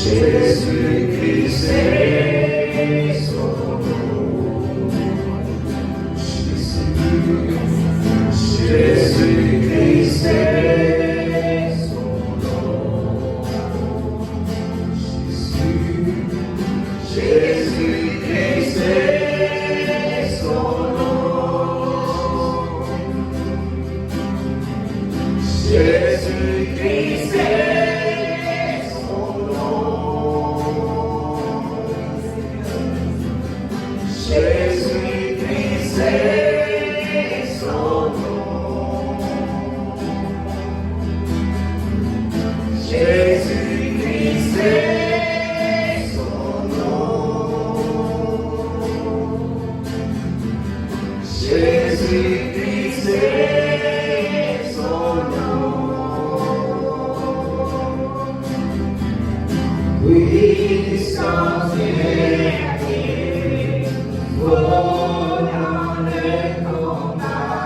Jésus-Christ est son Jésus-Christ est son nom. Jésus-Christ est son nom. Jésus-Christ est son nom. Jésus-Christ est son nom. Jésus-Christ est son nom. Jésus-Christ est son nom. Oui, disconcerté, faut dans le combat.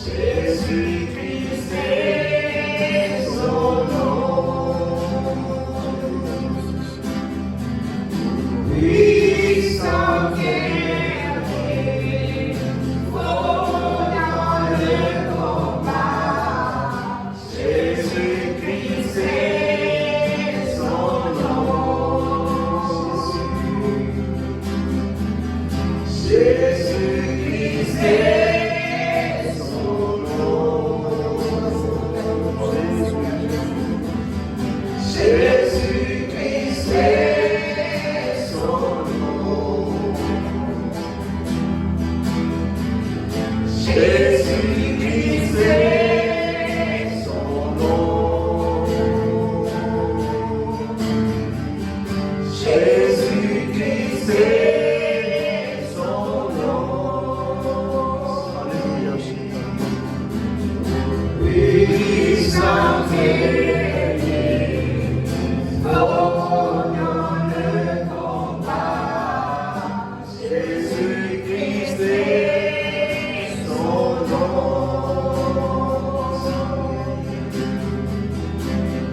Jésus-Christ est son nom. Oui, disconcerté, faut dans le combat. Jésus-Christ est son nom. Jésus-Christ est son nom. Jésus-Christ est son nom. Jésus-Christ est son nom. Jésus-Christ est son nom. Alléluia. Oui, sans guerrier, oh, dans le combat. Jésus-Christ est son nom.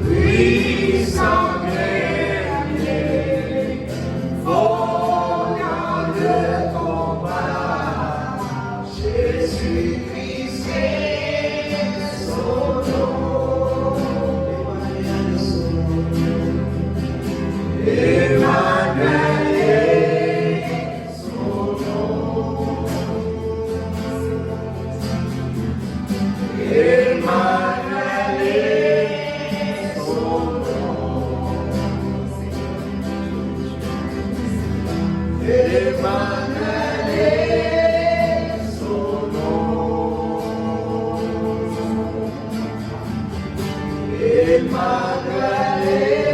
Oui, sans guerrier, oh, dans le combat. Jésus-Christ est son nom. Emmanuel est son nom. Emmanuel est son nom. Emmanuel est son nom. Emmanuel est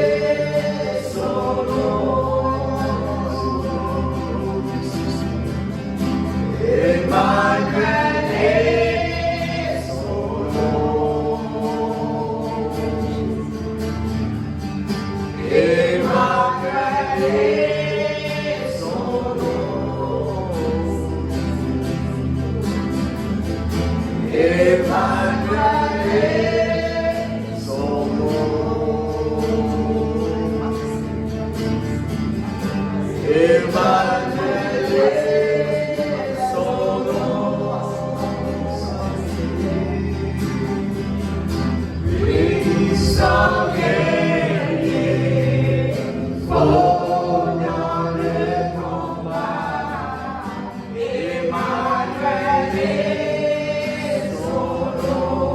son nom. Emmanuel est son nom. Emmanuel est son nom. Emmanuel est son nom. Emmanuel est son nom. Puissant guerrier, fort dans le combat. Emmanuel est son nom.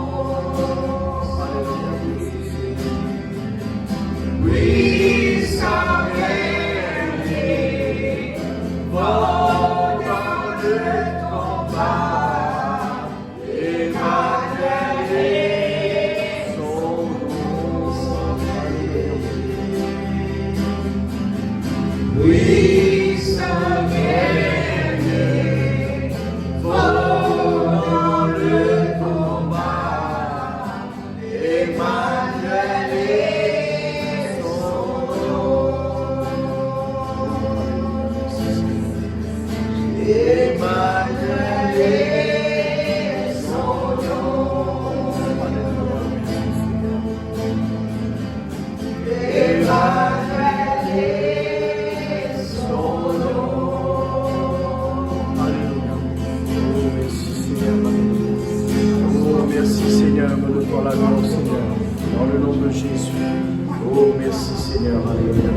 Oh, merci Seigneur, alléluia.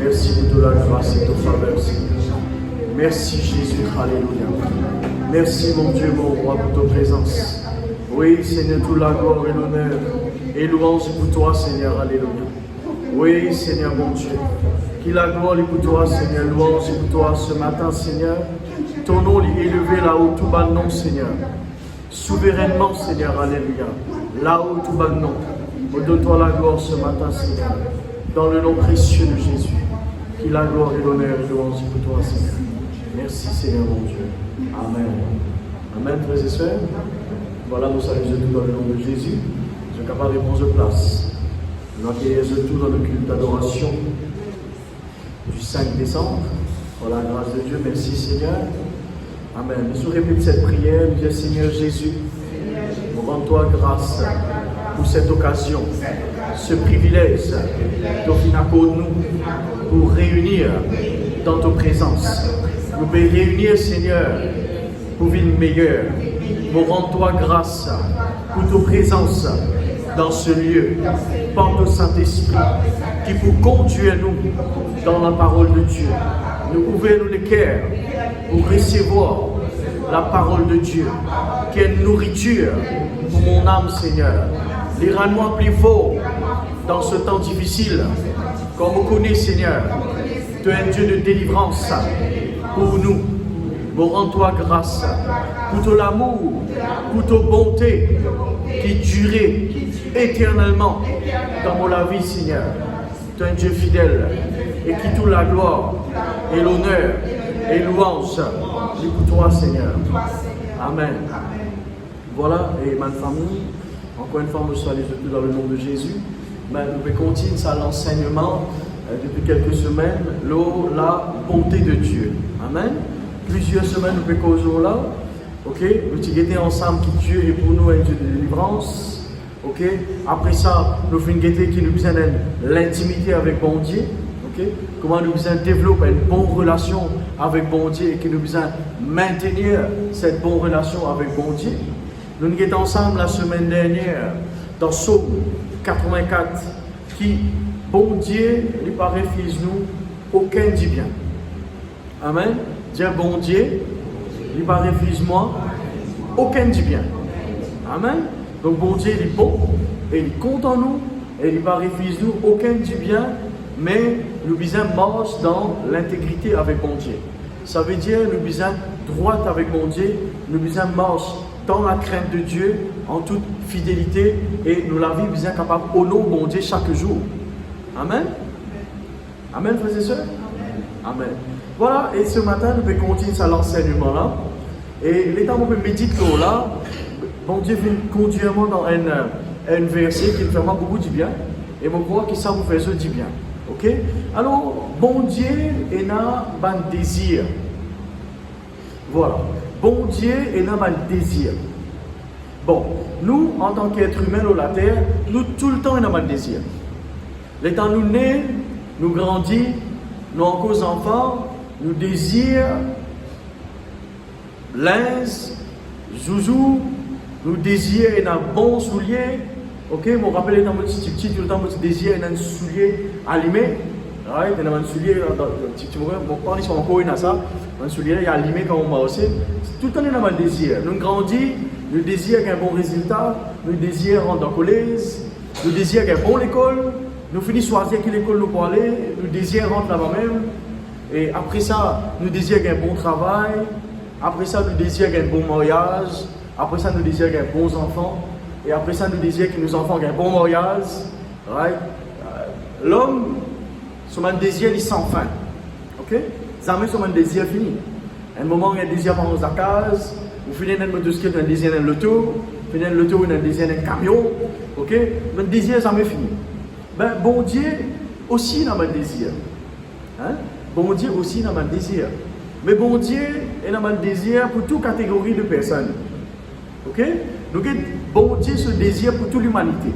Merci pour toute la grâce et toute faveur, Seigneur. Merci Jésus, alléluia. Merci mon Dieu, mon roi, pour ta présence. Oui, Seigneur, toute la gloire et l'honneur et louange pour toi, Seigneur, alléluia. Oui, Seigneur, mon Dieu. Qu'il la gloire est pour toi, Seigneur, louange est pour toi ce matin, Seigneur. Ton nom est élevé là-haut, tout bas le nom, Seigneur. Souverainement, Seigneur, alléluia. Là-haut, tout bas le nom. Donne-toi la gloire ce matin, Seigneur. Dans le nom précieux de Jésus. Qu'il la gloire et l'honneur et louange est pour toi, Seigneur. Merci, Seigneur, mon Dieu. Amen. Amen, frères et sœurs. Voilà, nous saluons tout dans le nom de Jésus. Je suis capable de prendre place. Nous accueillons tout dans le culte d'adoration du 5 décembre. Pour la grâce de Dieu, merci Seigneur. Amen. Nous répétons cette prière. Nous disons Seigneur Jésus, nous rendons-toi grâce pour cette occasion, ce privilège d'offrir nous pour réunir dans ta présence. Nous pouvons réunir Seigneur pour vivre meilleur. Nous rendons-toi grâce pour ta présence dans ce lieu, par le Saint-Esprit, qui vous conduire nous dans la parole de Dieu. Nous ouvrons les cœurs pour recevoir la parole de Dieu, qui est une nourriture pour mon âme, Seigneur. Les rends-moi plus fort dans ce temps difficile, comme vous connaissez, Seigneur. Tu es un Dieu de délivrance pour nous. Nous rends-toi grâce pour ton amour, pour ta bonté qui durait éternellement dans la vie, Seigneur. Tu es un Dieu fidèle et qui toute la gloire et l'honneur et louange pour toi, Seigneur. Amen. Voilà, et ma famille, encore une fois, nous saluons tout dans le nom de Jésus. Mais nous pouvons continuer ça l'enseignement depuis quelques semaines, la bonté de Dieu. Amen. Plusieurs semaines, nous pouvons causer là. Ok, nous étions ensemble qui Dieu est pour nous un Dieu de délivrance. Ok, après ça, nous faisons une qui nous besoin l'intimité avec bon Dieu. Ok, comment nous besoin développer une bonne relation avec bon Dieu et qui nous besoin maintenir cette bonne relation avec bon Dieu. Nous étions ensemble la semaine dernière dans Psaume 84 qui, bon Dieu, lui paraît fils nous, aucun dit bien. Amen. Dire bon Dieu, lui paraît fils moi, aucun dit bien. Amen. Donc bon Dieu il est bon, et il compte en nous, et il paraît fils nous, aucun dit bien, mais nous besoin marche dans l'intégrité avec bon Dieu. Ça veut dire nous besoin droite avec bon Dieu, nous besoin marche dans la crainte de Dieu, en toute fidélité, et nous la vie besoin capable honorer bon Dieu chaque jour. Amen. Amen, frères et sœurs. Amen. Voilà, et ce matin, nous pouvons continuer à l'enseignement là. Et l'état où on peut méditer là, bon Dieu vient conduire dans un verset qui me fait beaucoup du bien. Et je crois que ça vous fait du bien. Ok? Alors, bon Dieu est dans un désir. Voilà. Bon Dieu est dans un désir. Bon, nous, en tant qu'êtres humains sur la terre, nous tout le temps dans un désir. L'état nous nés, nous grandissons, nous encore enfants, nous désirons linge, zouzou, nous désirons un bon soulier. Ok, je me rappelle dans mon petit tout le temps, je désire un soulier allumé. Right? Dans un soulier, tu vois, mon père, ils sont encore dans ça. Un soulier, il est allumé quand on va aussi. Tout le temps, nous avons un désir. Nous grandissons, nous désirons un bon résultat, nous désirons rentrer dans le collège, nous désirons une bonne école, nous finissons choisir quelle école nous pour aller, nous désirons rentrer là-bas même. Et après ça, nous désirons un bon travail. Après ça, nous désirons un bon mariage. Après ça, nous désirons un bon enfant. Et après ça, nous désirons que nos enfants aient un bon mariage. Right? L'homme, son désir est sans fin. Ok? Jamais son désir fini. Un moment, il y a un désir pour la case. Vous finissez un motocyclette, un désir d'un loto. Vous finissez un loto, un désir d'un camion. Ok? Le désir n'est jamais fini. Ben, bon Dieu aussi dans un désir. Hein? Bon Dieu aussi dans un désir. Mais bon Dieu est dans un désir pour toute catégorie de personnes. Ok? Donc, bon Dieu se désire pour toute l'humanité.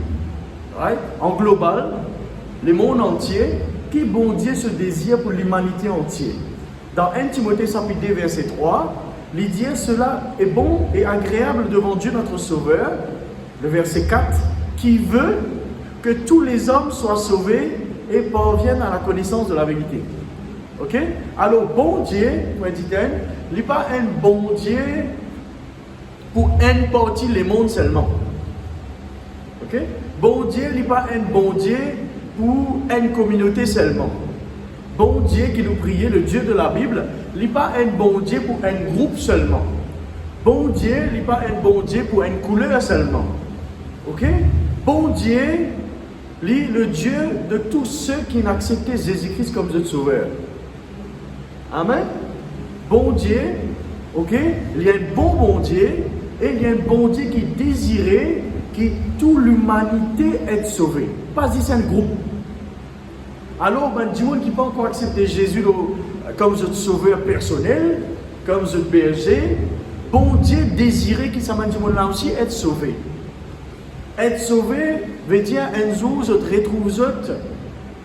Right? En global, le monde entier, qui bon Dieu se désire pour l'humanité entière. Dans 1 Timothée chapitre 2, verset 3, il dit cela est bon et agréable devant Dieu notre Sauveur, le verset 4, qui veut que tous les hommes soient sauvés et parviennent à la connaissance de la vérité. Ok? Alors, bon Dieu, il n'est pas un bon Dieu pour une partie du monde seulement. Ok? Bon Dieu, il n'est pas un bon Dieu pour une communauté seulement. Bon Dieu qui nous priait, le Dieu de la Bible, il n'est pas un bon Dieu pour un groupe seulement. Bon Dieu, il n'est pas un bon Dieu pour une couleur seulement. Ok? Bon Dieu, le Dieu de tous ceux qui n'acceptent Jésus-Christ comme notre sauveur. Amen. Bon Dieu, ok? Il y a un bon Dieu et il y a un bon Dieu qui désirait que toute l'humanité soit sauvée. Pas si c'est un groupe. Alors, du monde qui n'a pas encore accepté Jésus comme notre sauveur personnel, comme notre berger, bon Dieu désirait que ça du monde là aussi être sauvé. Être sauvé veut dire un jour, je te retrouve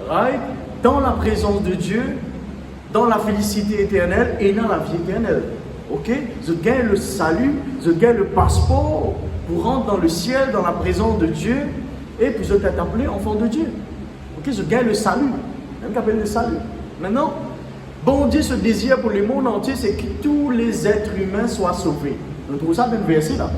right, dans la présence de Dieu, dans la félicité éternelle et dans la vie éternelle. Ok? Je gagne le salut, je gagne le passeport pour rentrer dans le ciel, dans la présence de Dieu, et puis je t'ai appelé enfant de Dieu. Ok? Je gagne le salut. Même qu'on appelle le salut. Maintenant, bon Dieu, ce désir pour le monde entier, c'est que tous les êtres humains soient sauvés. Nous trouvons ça dans le verset là.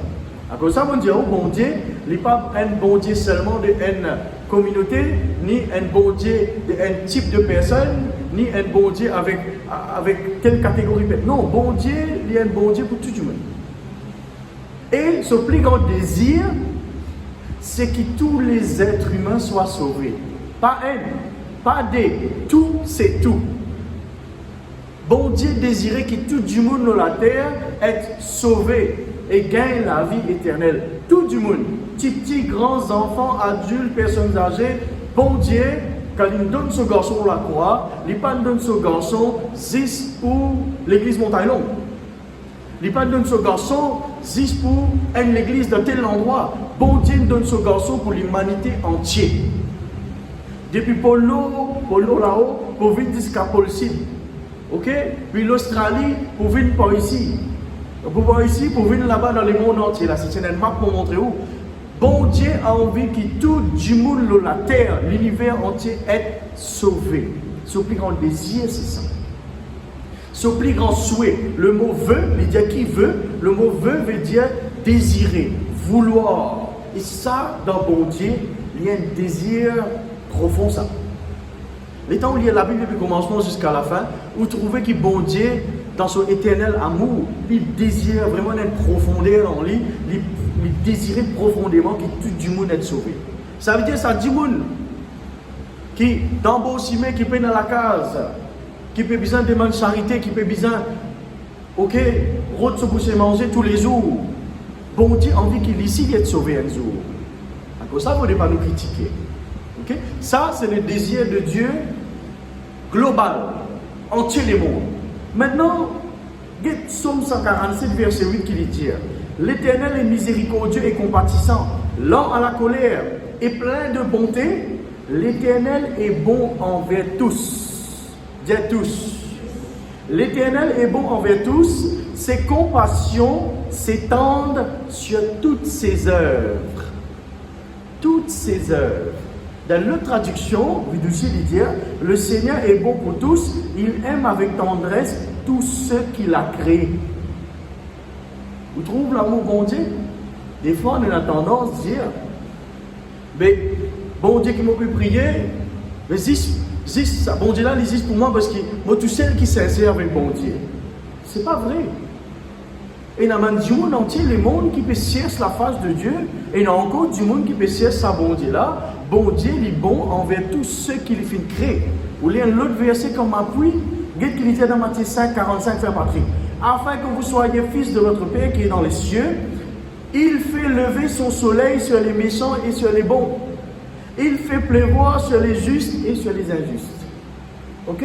À cause de ça, on dit, oh bon Dieu, il n'est pas un bon Dieu seulement d'une communauté, ni un bon Dieu d'un type de personne, ni un bon Dieu avec telle catégorie. Non, bon Dieu, il y a un bon Dieu pour tout le monde. Et ce plus grand désir, c'est que tous les êtres humains soient sauvés. Pas un, pas des, tout, c'est tout. Bon Dieu désirait que tout le monde dans la terre soit sauvé et gagne la vie éternelle. Tout le monde, petits, grands enfants, adultes, personnes âgées, bon Dieu, quand il donne ce garçon la croix, il ne donne ce garçon juste pour l'église Montaillon. Il ne donne ce garçon juste pour l'église de tel endroit. Bon Dieu donne ce garçon pour l'humanité entière. Depuis Polo là-haut, pour venir jusqu'à Pôle Sud. Ok? Puis l'Australie, pour venir par ici. Pour voir ici, pour venir là-bas dans le monde entier. Là, c'est une map pour montrer où. Bon Dieu a envie que tout le monde, la terre, l'univers entier est sauvé. Son plus grand désir, c'est ça. Son plus grand souhait. Le mot veut, il dit qui veut. Le mot veut dire désirer, vouloir. Et ça, dans bon Dieu, il y a un désir profond, ça. Les temps où il y a la Bible depuis le commencement jusqu'à la fin, vous trouvez que bon Dieu, dans son éternel amour, il désire vraiment une profondeur en lui, il désirait profondément que tout le monde soit sauvé. Ça veut dire ça, du monde qui, dans beau ciment, qui peut dans la case, qui peut besoin de demander charité, qui peut besoin, ok, route se boucher manger tous les jours. Bon Dieu a envie qu'il ici soit sauvé un jour. À cause de ça, vous ne pouvez pas nous critiquer. Okay? Ça, c'est le désir de Dieu global, entier les mondes. Maintenant, Psaume 147, verset 8 qui dit « L'Éternel est miséricordieux et compatissant, lent à la colère et plein de bonté. L'Éternel est bon envers tous. » Dis tous. L'Éternel est bon envers tous. Ses compassions s'étendent sur toutes ses œuvres. Toutes ses œuvres. Dans l'autre traduction, il dit « Le Seigneur est bon pour tous, il aime avec tendresse tous ceux qu'il a créés. » Vous trouvez l'amour bon Dieu? Des fois, on a tendance à dire « Mais bon Dieu qui m'a pu prier, mais ça, bon Dieu là, il existe pour moi parce que moi, tout seul qui s'insère avec bon Dieu. » C'est pas vrai. Et il y a même du monde entier, le monde qui peut chercher la face de Dieu, et il y a encore du monde qui peut chercher sa bon Dieu là. Bon Dieu, il est bon envers tous ceux qu'il fait créer. Vous lisez l'autre verset comme appui, Guette qui dit dans Matthieu 5, 45, Frère Patrick. Afin que vous soyez fils de votre Père qui est dans les cieux, il fait lever son soleil sur les méchants et sur les bons. Il fait pleuvoir sur les justes et sur les injustes. Ok?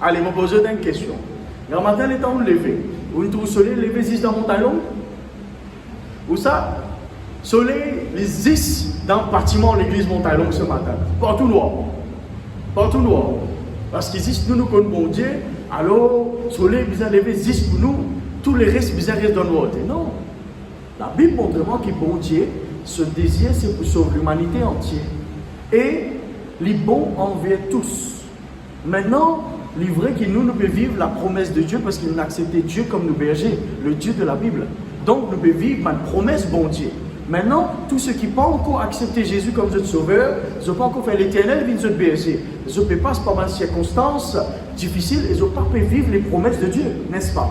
Allez, je vais poser une question. Le matin, les temps où lever. Vous trouvez le soleil levé juste dans mon talon? Où ça? Soleil, les 10 dans le bâtiment de l'église Montaillon ce matin. Partout noir. Partout noir. Parce qu'ici, nous connaissons bon Dieu, alors, soleil, bien levé 10 pour nous, tous les restes, bien restent dans le noir. Non. La Bible montre vraiment que bon Dieu, ce désir, c'est pour sauver l'humanité entière. Et les bons envers tous. Maintenant, les vrais qui nous pouvons vivre la promesse de Dieu parce qu'ils ont accepté Dieu comme nos bergers, le Dieu de la Bible. Donc, nous pouvons vivre ma promesse, bon Dieu. Maintenant, tous ceux qui n'ont pas encore accepté Jésus comme notre sauveur, ils n'ont pas encore fait l'éternel, ils sont berger. Ils ne peuvent pas par des circonstances difficiles, ils n'ont pas pu vivre les promesses de Dieu, n'est-ce pas?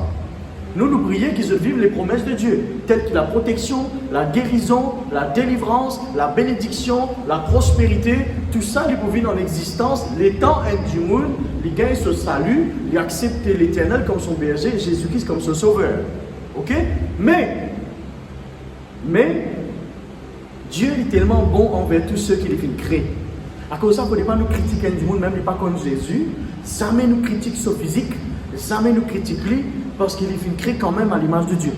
Nous prions qu'ils vivent les promesses de Dieu, telles que la protection, la guérison, la délivrance, la bénédiction, la prospérité. Tout ça, ils peuvent vivre en existence. Les temps du monde, les gagnent ce salut, ils acceptent l'éternel comme son berger et Jésus-Christ comme son sauveur. Ok? Mais, Dieu est tellement bon envers tous ceux qui les font créer. À cause de ça, il ne faut pas nous critiquer du monde, même pas comme Jésus. Jamais nous critique son physique, jamais nous critique lui, parce qu'il est créé quand même à l'image de Dieu.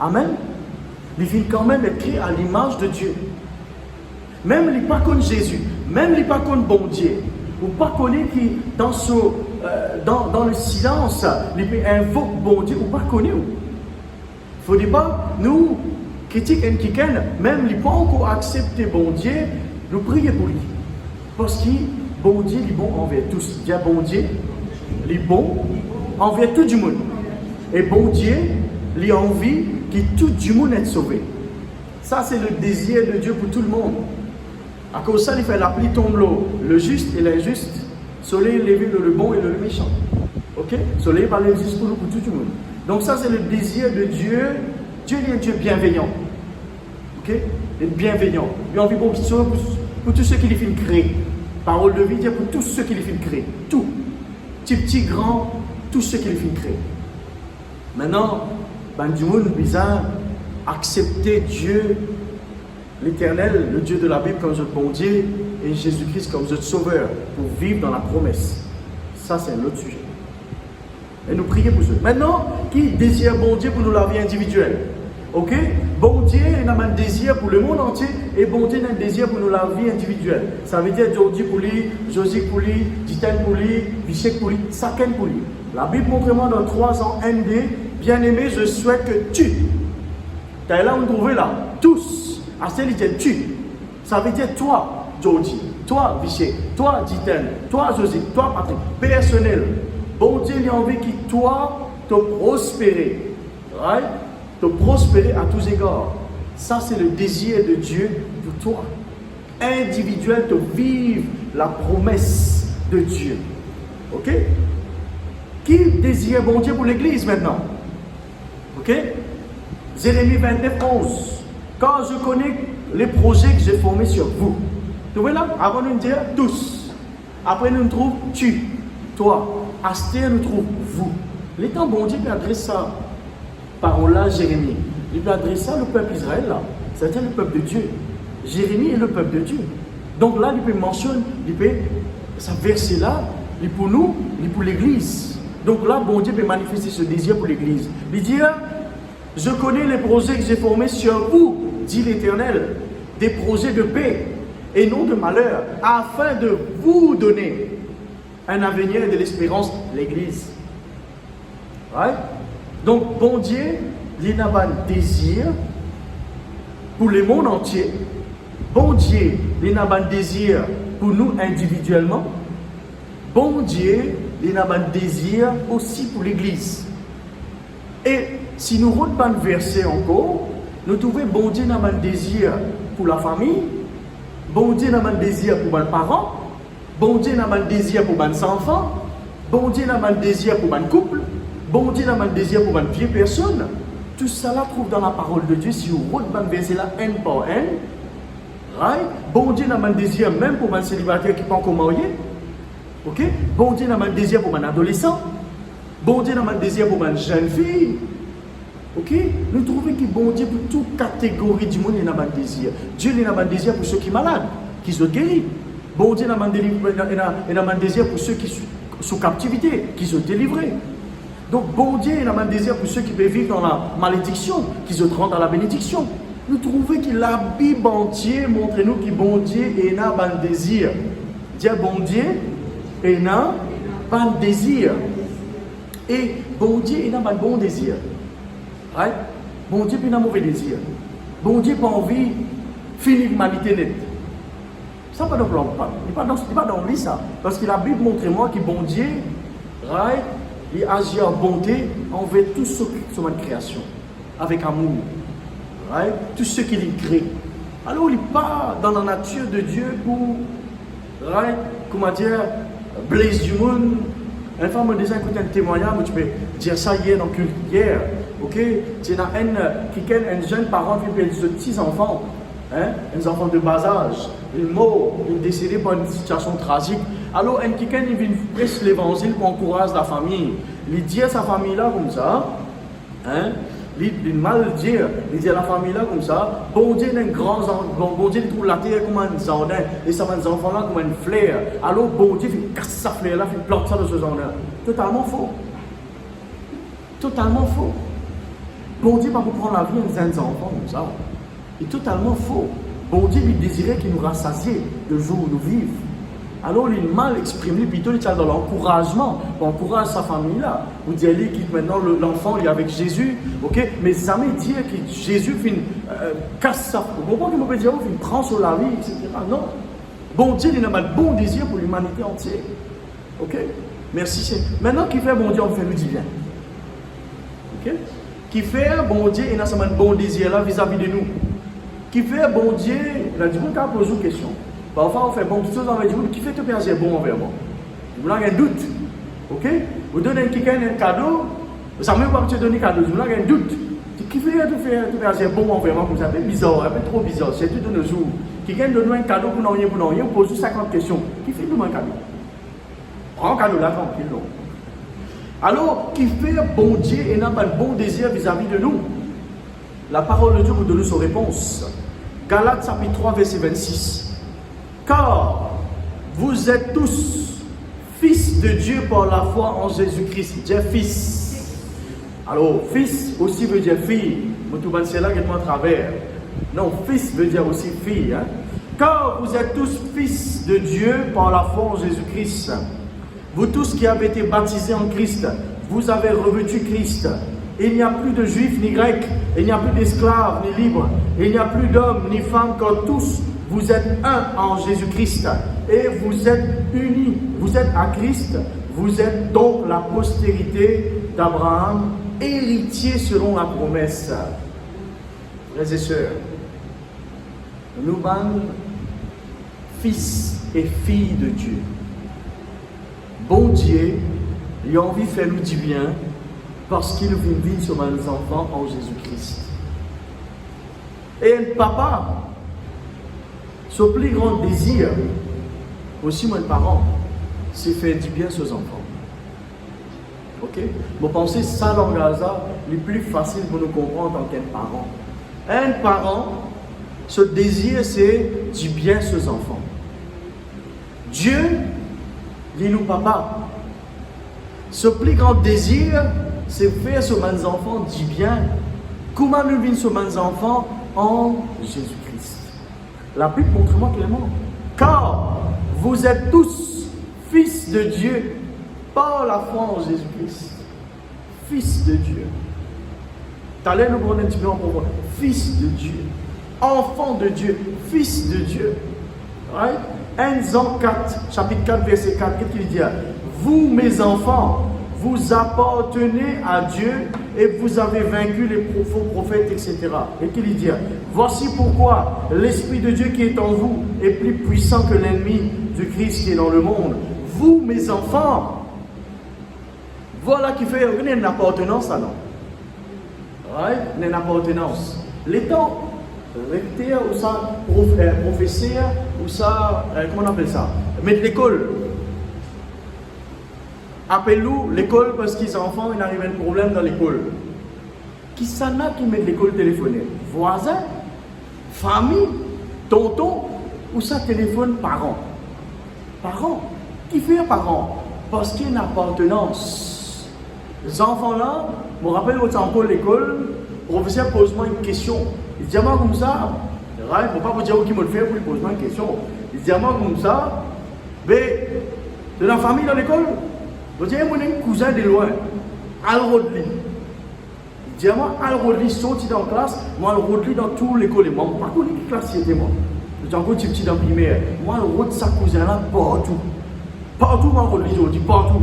Amen. Il est quand même créé à l'image de Dieu. Même il n'est pas comme Jésus, même il n'est pas comme bon Dieu. Ou pas connaître qui dans le silence, il peut invoquer bon Dieu ou pas connaître. Il ne faut pas nous critiquer quelqu'un, même il n'a pas encore accepté bon Dieu, nous prions pour lui. Parce que bon Dieu il est bon envers tous. Dis bon Dieu, il est bon envers tout le monde. Et bon Dieu, il a envie que tout le monde soit sauvé. Ça, c'est le désir de Dieu pour tout le monde. À cause de ça, il fait la pluie tombe l'eau, le juste et l'injuste, soleil levé le bon et le méchant. Ok? Soleil par l'injuste pour tout le monde. Donc ça, c'est le désir de Dieu. Dieu est un Dieu bienveillant. Ok? Il est bienveillant. Il a envie pour tous ceux qui les font créer. Parole de vie, dire pour tous ceux qui les font créer. Tout. Petit, grand, tous ceux qui les font créer. Maintenant, du monde bizarre, accepter Dieu, l'Éternel, le Dieu de la Bible comme notre bon Dieu, et Jésus-Christ comme notre sauveur, pour vivre dans la promesse. Ça, c'est un autre sujet. Et nous prions pour eux. Maintenant, qui désire bon Dieu pour nous la vie individuelle? Ok? Bon Dieu, il a un désir pour le monde entier, et bon Dieu, il a un désir pour nous la vie individuelle. Ça veut dire Jordi pour lui, Josie pour lui, Diten pour lui, Vichek pour lui, chacun pour lui. La Bible montre-moi dans 3 ans, ND, bien-aimé, je souhaite que tu. T'as là, on trouve là, tous. À ce qu'il dit tu. Ça veut dire toi, Jordi, toi, Vichek, toi, Diten, toi, Josie, toi, Patrick, personnel. Bon Dieu, il a envie que toi, te prospérer. Right? Te prospérer à tous égards. Ça, c'est le désir de Dieu pour toi. Individuel, de vivre la promesse de Dieu. Ok? Qui désire bon Dieu pour l'église maintenant? Ok? Jérémie 29, 11. Quand je connais les projets que j'ai formés sur vous. Tu vois là? Avant de nous dire tous. Après, nous trouvons tu, toi. Astère nous trouve vous. L'étant bon Dieu peut adresser ça. Parole-là, Jérémie. Il peut adresser ça au peuple Israël là. C'est-à-dire le peuple de Dieu. Jérémie est le peuple de Dieu. Donc là, il peut mentionner, ça verset là, il est pour nous, il est pour l'église. Donc là, bon Dieu peut manifester ce désir pour l'église. Il dit, je connais les projets que j'ai formés sur vous, dit l'Éternel, des projets de paix et non de malheur, afin de vous donner un avenir et de l'espérance, l'église. Right? Donc, bon Dieu, il a un désir pour le monde entier. Bon Dieu, il a un désir pour nous individuellement. Bon Dieu, il a un désir aussi pour l'église. Et si nous retenons le verset encore, nous trouvons bon Dieu a un désir pour la famille. Bon Dieu a un désir pour les parents. Bon Dieu a un désir pour les enfants. Bon Dieu a un désir pour les couples. Bon Dieu a un désir pour les vieilles personnes. Tout cela trouve dans la parole de Dieu. Si vous retenez le verset là, un par un. Right? Bon Dieu a un désir même pour les célibataires qui ne sont pas encore mariés. Ok? Bon Dieu a un désir pour les adolescents. Bon Dieu a un désir pour les jeunes filles. Ok? Nous trouvons que bon Dieu pour toute catégorie du monde, il a un désir. Dieu il a un désir pour ceux qui sont malades, qui sont guéris. Bon Dieu il a un désir pour ceux qui sont sous captivité, qui sont délivrés. Donc bon Dieu il a un désir pour ceux qui peuvent vivre dans la malédiction, qui se rendent dans la bénédiction. Nous trouvons que la Bible entière montre-nous que bon Dieu il a un désir. Dire bon Dieu il a un désir. Et bon Dieu il a un bon désir. Right? Bon Dieu n'a pas un mauvais désir. Bon Dieu n'a pas envie de finir l'humanité nette. Ça pas dans plan, il pas dans lui ça. Parce que la Bible montre moi que bon Dieu, right, il agit en bonté envers tout ce qui sont en création, avec amour. Right? Tout ce qu'il crée. Alors il n'est pas dans la nature de Dieu pour, right, comment dire, blesse du monde. Une fois, je me disais, écoute un témoignage, tu peux dire ça hier dans le culte hier. Ok? Tu as un jeune parent qui a des petits enfants, hein? Des enfants de bas âge. Il est mort, il est décédé par une situation tragique. Alors, quelqu'un vient prêcher l'évangile pour encourager la famille. Il dit à sa famille là comme ça, hein? Il mal dire, il dit à la famille là comme ça, bon Dieu est un grand bon Dieu trouve la terre comme un jardin, et ça va des enfants là comme une fleur. Alors bon Dieu il casse sa fleur là, il plante ça dans ce jardin. Totalement faux. Totalement faux. Bon Dieu va pour prendre la vie des enfants comme ça. C'est totalement faux. Bon Dieu il désirait qu'il nous rassasier de jour où nous vivons. Alors il est mal exprimé, plutôt il est dans l'encouragement, on encourage sa famille là. Vous dites que maintenant l'enfant est avec Jésus, ok? Mais jamais dire que Jésus casse sa. Vous comprenez que je peux dire, il prend sur la vie, etc. Non. Bon Dieu, il a un bon désir pour l'humanité entière. Ok? Merci. Maintenant, qui fait bon Dieu, on fait nous du bien. Ok? Qui fait bon Dieu, il a un bon désir là vis-à-vis de nous. Qui fait bon Dieu, il a dit, on peut poser une question. Parfois, on fait bon, tout ça, on va dire, qui fait tout penser bon envers moi? Vous avez un doute. Ok? Vous donnez quelqu'un un cadeau, vous savez même pas que tu donnes un cadeau, vous avez un doute. Qui fait tout penser bon envers moi? C'est un peu bizarre, un peu trop bizarre, c'est tout de nos jours. Quelqu'un donne un cadeau pour rien, on pose 50 questions. Qui fait nous un cadeau? Prends un cadeau là, tranquille. Alors, qui fait bon Dieu et n'a pas de bon désir vis-à-vis de nous? La parole de Dieu vous donne sa réponse. Galates chapitre 3, verset 26. Car vous êtes tous fils de Dieu par la foi en Jésus-Christ. Dieu fils. Alors, fils aussi veut dire fille. C'est là à travers. Non, fils veut dire aussi fille. Hein? Car vous êtes tous fils de Dieu par la foi en Jésus-Christ. Vous tous qui avez été baptisés en Christ, vous avez revêtu Christ. Il n'y a plus de juifs ni grecs, il n'y a plus d'esclaves ni libres, il n'y a plus d'hommes ni femmes, car tous vous êtes un en Jésus-Christ et vous êtes unis, vous êtes à Christ, vous êtes donc la postérité d'Abraham, héritier selon la promesse. Frères et sœurs, nous sommes fils et filles de Dieu. Bon Dieu, il a envie de faire nous du bien parce qu'il veut vivre sur nos enfants en Jésus-Christ. Et un papa, son plus grand désir, aussi mon parent, c'est faire du bien aux enfants. Ok? Vous pensez que ça, langage le plus facile pour nous comprendre en tant qu'un parent. Un parent, ce désir, c'est du bien aux enfants. Dieu, dit-nous papa, ce plus grand désir, c'est faire sur mes enfants du bien. Comment nous vivons sur mes enfants en Jésus-Christ? La Bible montre-moi clairement. Car vous êtes tous fils de Dieu par la foi en Jésus-Christ. Fils de Dieu. T'allais nous prendre un petit peu en profondeur. Fils de Dieu. Enfant de Dieu. Fils de Dieu. Right? 1 Jean 4, chapitre 4, verset 4. Qu'est-ce qu'il dit? Vous, mes enfants, vous appartenez à Dieu et vous avez vaincu les faux prophètes, etc. Et qu'il dit, voici pourquoi l'Esprit de Dieu qui est en vous est plus puissant que l'ennemi du Christ qui est dans le monde. Vous, mes enfants, voilà qui fait une appartenance à nous. Right? Une appartenance. L'étant recteur ou ça, professeur ou ça, comment on appelle ça? Maître d'école. Appelle-nous l'école parce qu'ils enfants, ils arrivent à un problème dans l'école. Qui s'en a qui met l'école téléphonée? Voisin, famille, tonton, ou ça téléphone parents? Parents. Qui fait un parent? Parce qu'il y a une appartenance. Les enfants là, je me rappelle quand encore l'école, le professeur pose-moi une question. Il dit à moi comme ça, il ne faut pas vous dire qui me le fait pour lui poser une question. Il dit à moi comme ça, mais de la famille dans l'école? Vous dites, moi, j'ai un cousin de loin, Al-Rodli. Il dit, moi, Al-Rodli sorti dans la classe, moi, Al-Rodli dans toute l'école. Moi, je ne sais pas quelle classe c'était, moi. J'ai encore des petits dans le primaire. Moi, le rôle de sa cousine là, partout. Partout, moi, je dis partout.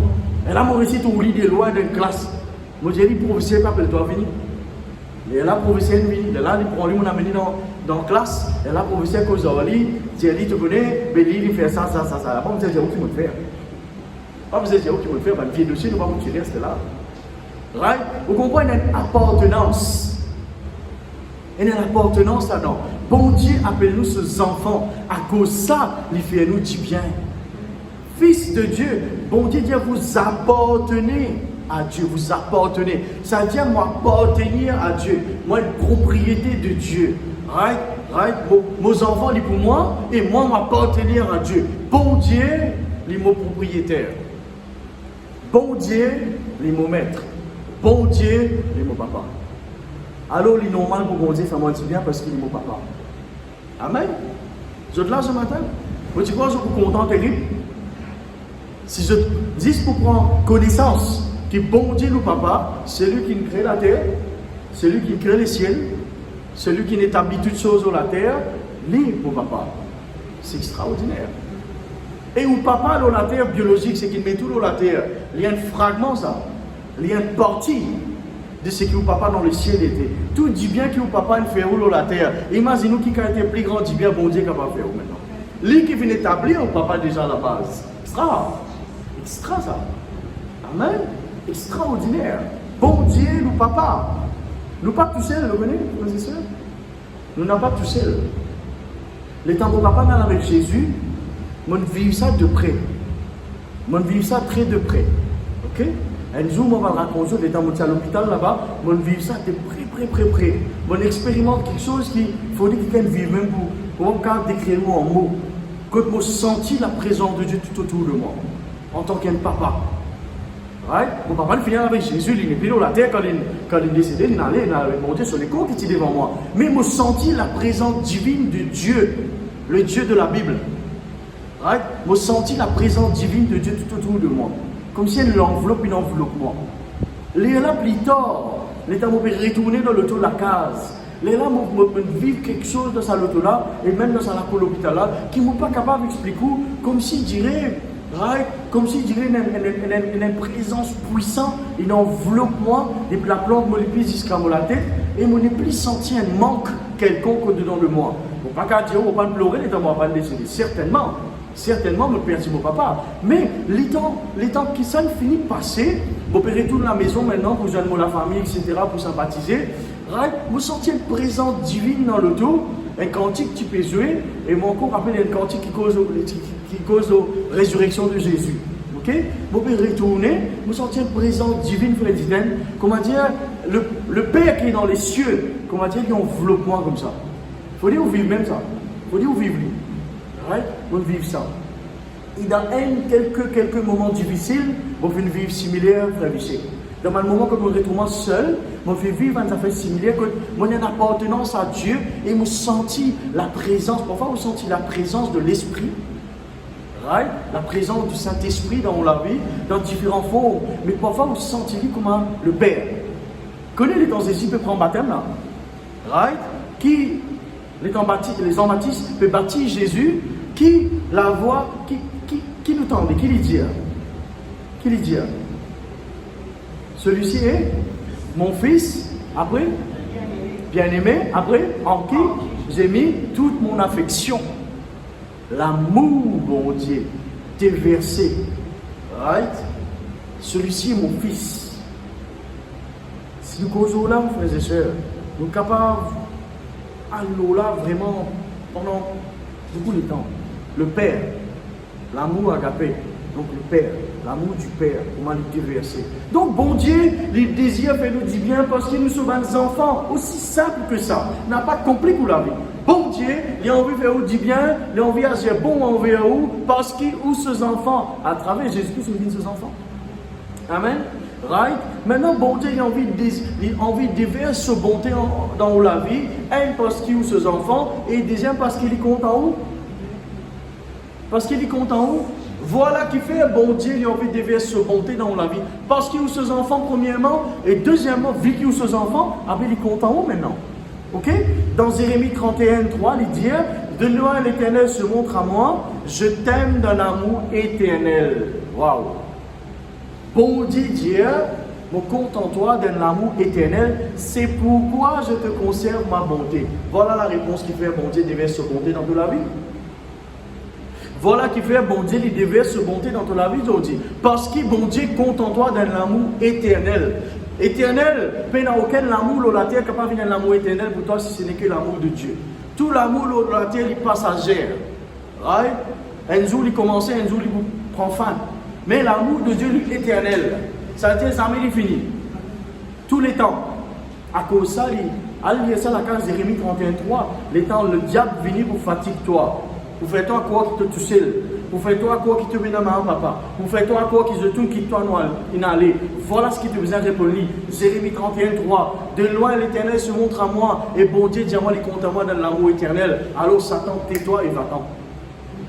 Elle a mon récit au lit des lois d'une classe. Moi, j'ai dit, professeur, appelle-toi, venir. Et là, professeur, venu. Et là, il prend lui, on a amené dans la classe. Et là, professeur, cause de lui, Thierry, tu connais, Béli, il fait ça. Pas me dire, où qui me faire. Pas me dire, où qui me faire, ben, viens dessus, nous va me tirer, c'est là. Right? Vous comprenez, il y a une appartenance. Il y a une appartenance là-dedans. Bon Dieu appelle nous ces enfants. À cause de ça, il fait nous du bien. Fils de Dieu, bon Dieu dit vous appartenez à Dieu, vous appartenez. Ça veut dire moi appartenir à Dieu, moi une propriété de Dieu. Right? Right? Mes enfants, ils pour moi et moi m'appartenir à Dieu. Bon Dieu, les mots propriétaires. Bon Dieu, les mots maîtres. Bon Dieu, les mots papa. Alors, il est normal pour bon Dieu faire moi bien parce qu'il est mon papa. Amen. Vous êtes là ce matin? Vous dites quoi, je suis content, terrible? Si je dis pour prendre connaissance que bon Dieu, le papa, c'est lui qui crée la terre, c'est lui qui crée les ciels, c'est lui qui établit toutes choses sur la terre, lui, mon papa. C'est extraordinaire. Et où papa, dans la terre biologique, c'est qu'il met tout dans la terre. Il y a un fragment, ça. Il y a une partie de ce que le papa dans le ciel était. Tout dit bien que le papa fait où dans la terre. Imaginez-nous qui a été plus grand, dit bien, bon Dieu, capable de faire maintenant. Lui qui vient établir au papa déjà à la base. Extra ça. Amen. Extraordinaire. Bon Dieu, nous papa. Nous pas tout seul, vous voyez, frères et sœurs. Nous n'avons pas tout seul. Le temps où papa est avec Jésus, on vit ça de près. On vit ça très de près. Ok? Un jour, on va raconter, les temps où tu es à l'hôpital là-bas, on vit ça de près. On expérimente quelque chose qu'il faut dire qu'il vive même pour décrire en mots. Quand je senti la présence de Dieu tout autour de moi, en tant qu'un papa. Right? Mon papa il finit avec Jésus, il n'est plus dans la terre quand il est décédé, il allait monter sur les côtes qui étaient devant moi. Mais je senti la présence divine de Dieu, le Dieu de la Bible. Right? Je senti la présence divine de Dieu tout autour de moi. Comme si elle enveloppe moi. Les là plus tard, l'état m'a retourner dans l'auto de la case. Les là m'a vivre quelque chose dans sa loto là, et même dans sa l'hôpital là, qui ne m'ont pas capable d'expliquer, comme si dirait. Right? Comme si je dirais une présence puissante, une enveloppe moi, et la plante me l'épie jusqu'à la tête, et je n'ai plus senti un manque quelconque dedans de moi. Bon, pas qu'à dire, on ne va pas pleurer, les temps vont pas décéder. Certainement, me perdit mon papa. Mais les temps qui ça finit de passer, je peux retourner à la maison maintenant pour joindre la famille, etc., pour sympathiser. Right? Je sentais une présence divine dans le dos, un cantique qui peut jouer, et mon corps rappelle un cantique qui cause la résurrection de Jésus. Ok? Je peux retourner, je sentais une présence divine, frère divine. Comment dire, le Père qui est dans les cieux, comment dire, il enveloppe moi comme ça. Il faut dire où vivre même ça. Il faut dire où vivre lui. Right? On vit ça. Et dans quelques moments difficiles, on fait une vie similaire, frère Vichy. Dans un moment que je me retrouve seul, je fais vivre une affaire similaire, que je suis en appartenance à Dieu et je sens la présence, parfois je sens la présence de l'Esprit, right? La présence du Saint-Esprit dans la vie, dans différentes formes, mais parfois je sens comme le Père. Connaissez les temps ici, peut prendre baptême là, right? Qui, les Jean-Baptiste peut baptiser Jésus, qui la voix, qui nous tendait, qui lui dit? Qui lui dit? Celui-ci est mon fils, après, bien-aimé, après, en qui j'ai mis toute mon affection. L'amour, bon Dieu, déversé. Right? Celui-ci est mon fils. Si nous causons là, frères et sœurs, nous sommes capables d'aller là vraiment pendant beaucoup de temps. Le Père, l'amour agapé. Donc le Père, l'amour du Père, comment le déverser. Donc bon Dieu, il désire faire nous du bien parce que nous sommes des enfants, aussi simple que ça. Il n'a pas compris pour la vie. Bon Dieu, il a envie de faire du bien, il a envie d'agir bon envers vous parce qu'il ou ses enfants, à travers Jésus-Christ, il ses enfants. Amen. Right? Maintenant, bon Dieu, il a envie de déverser sa bonté dans la vie. Un, parce qu'il ou ses enfants, et deuxième, parce qu'il est content où? Parce qu'il est content où? Voilà qui fait, bon Dieu, il a envie de déverser sa bonté dans la vie. Parce qu'il a ses enfants, premièrement, et deuxièmement, vu qu'il a ses enfants, après il est content où maintenant? Ok? Dans Jérémie 31, 3, il dit, De loin l'Éternel se montre à moi, je t'aime d'un amour éternel. Waouh! Bon Dieu, me compte en toi d'un amour éternel, c'est pourquoi je te conserve ma bonté. Voilà la réponse qui fait bon Dieu déverse sa bonté dans toute la vie. Voilà qui fait bon Dieu, il déverse sa bonté dans toute la vie aujourd'hui. Parce que bon Dieu compte en toi d'un amour éternel. Éternel, il n'y a aucun amour sur la terre qui n'a pas venir un amour éternel pour toi si ce n'est que l'amour de Dieu. Tout l'amour sur la terre est passager. Right? Un jour il commence, un jour il prend fin. Mais l'amour de Dieu est éternel. Ça ne jamais fini. Tous les temps. À cause de ça, il y a ça la case de Jérémie 31:3. Les temps, le diable vient pour fatiguer toi. Pour faire toi quoi qui te touche. Pour faire toi quoi qui te met dans maman papa. Pour faire toi quoi qui se tourne qui toi noir inhalé. Voilà ce qui te besoin de répondre. Jérémie 31:3. De loin l'Éternel se montre à moi et bon Dieu dit à moi, il compte à moi dans l'amour éternel. Alors Satan, tais-toi et va-t'en.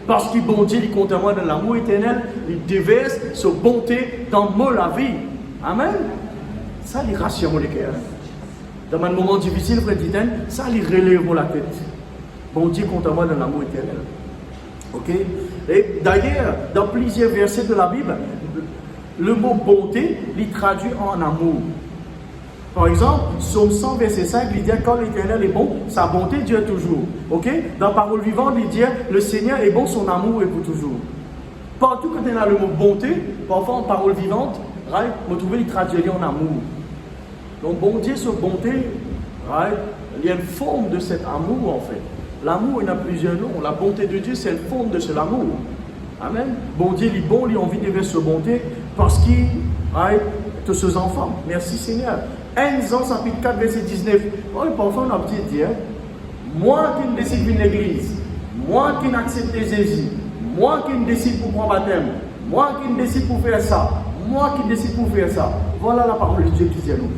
Parce que bon Dieu, il compte à moi dans l'amour éternel, il déverse sa bonté dans la vie. Amen. Ça, il rassure le cœur. Dans un moment difficile, frère Titen, ça, il relève la tête. Bon Dieu compte à moi dans l'amour éternel. Ok? Et d'ailleurs, dans plusieurs versets de la Bible, le mot bonté, il traduit en amour. Par exemple, Psaume 100, verset 5, il dit quand l'Éternel est bon, sa bonté dure toujours. Ok? Dans Parole vivante, il dit le Seigneur est bon, son amour est pour toujours. Partout quand on a le mot bonté, parfois en Parole vivante, right, vous trouvez il traduit en amour. Donc, bon Dieu, sa bonté, right, il y a une forme de cet amour en fait. L'amour, il a plusieurs noms. La bonté de Dieu, c'est une forme de cet amour. Amen. Bon Dieu, il est bon, il a envie de vivre sa bonté parce qu'il right, de ses enfants. Merci Seigneur. 1 Jean chapitre 4 verset 19. Oh, parfois on a petit dit, moi qui décide de l'église, moi qui n'accepte Jésus, moi qui décide pour prendre baptême, moi qui décide pour faire ça, moi qui décide pour faire ça. Voilà la parole de Dieu qui dit à nous.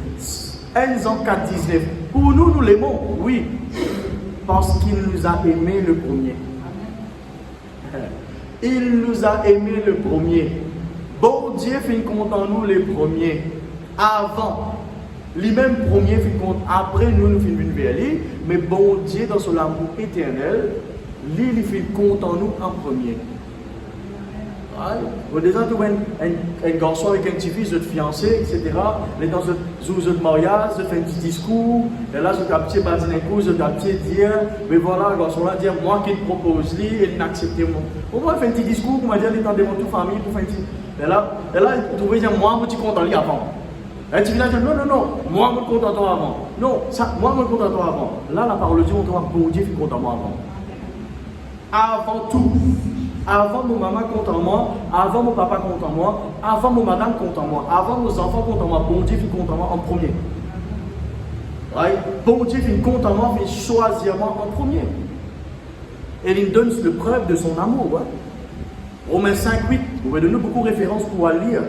1 Jean 4 19. Pour nous, nous l'aimons, oui, parce qu'il nous a aimés le premier. Il nous a aimés le premier. Bon Dieu fait compte en nous les premiers. Avant. Lui-même premier fait compte. Après nous, nous faisons une vers lui. Mais bon Dieu, dans son amour éternel, lui, il fait compte en nous en premier. Vous avez déjà trouvé un garçon avec un petit fils, de fiancé, etc. Mais dans un mariage, je fais un petit discours. Et là, je capte un petit coup, je capte dire, mais voilà, le garçon là dit, moi qui te propose lui, et n'accepte moi. Au moins, il fait un petit discours, pour me dire, il est dans toute famille, pour faire un petit. Et là, il trouvait dire, moi, je suis content lui avant. Et tu viens dire, non, moi, je suis content toi avant. Non, ça, moi, je suis content toi avant. Là, la parole de Dieu, on doit, bon Dieu, fait content moi avant. Avant tout. Avant mon maman compte en moi, avant mon papa compte en moi, avant mon madame compte en moi, avant nos enfants compte en moi, bon Dieu fait compte en moi en premier. Right? Bon Dieu fait compte en moi, fait choisir moi en premier. Et il donne le preuve de son amour. Ouais? Romains 5, 8, vous pouvez donner beaucoup de références pour la lire.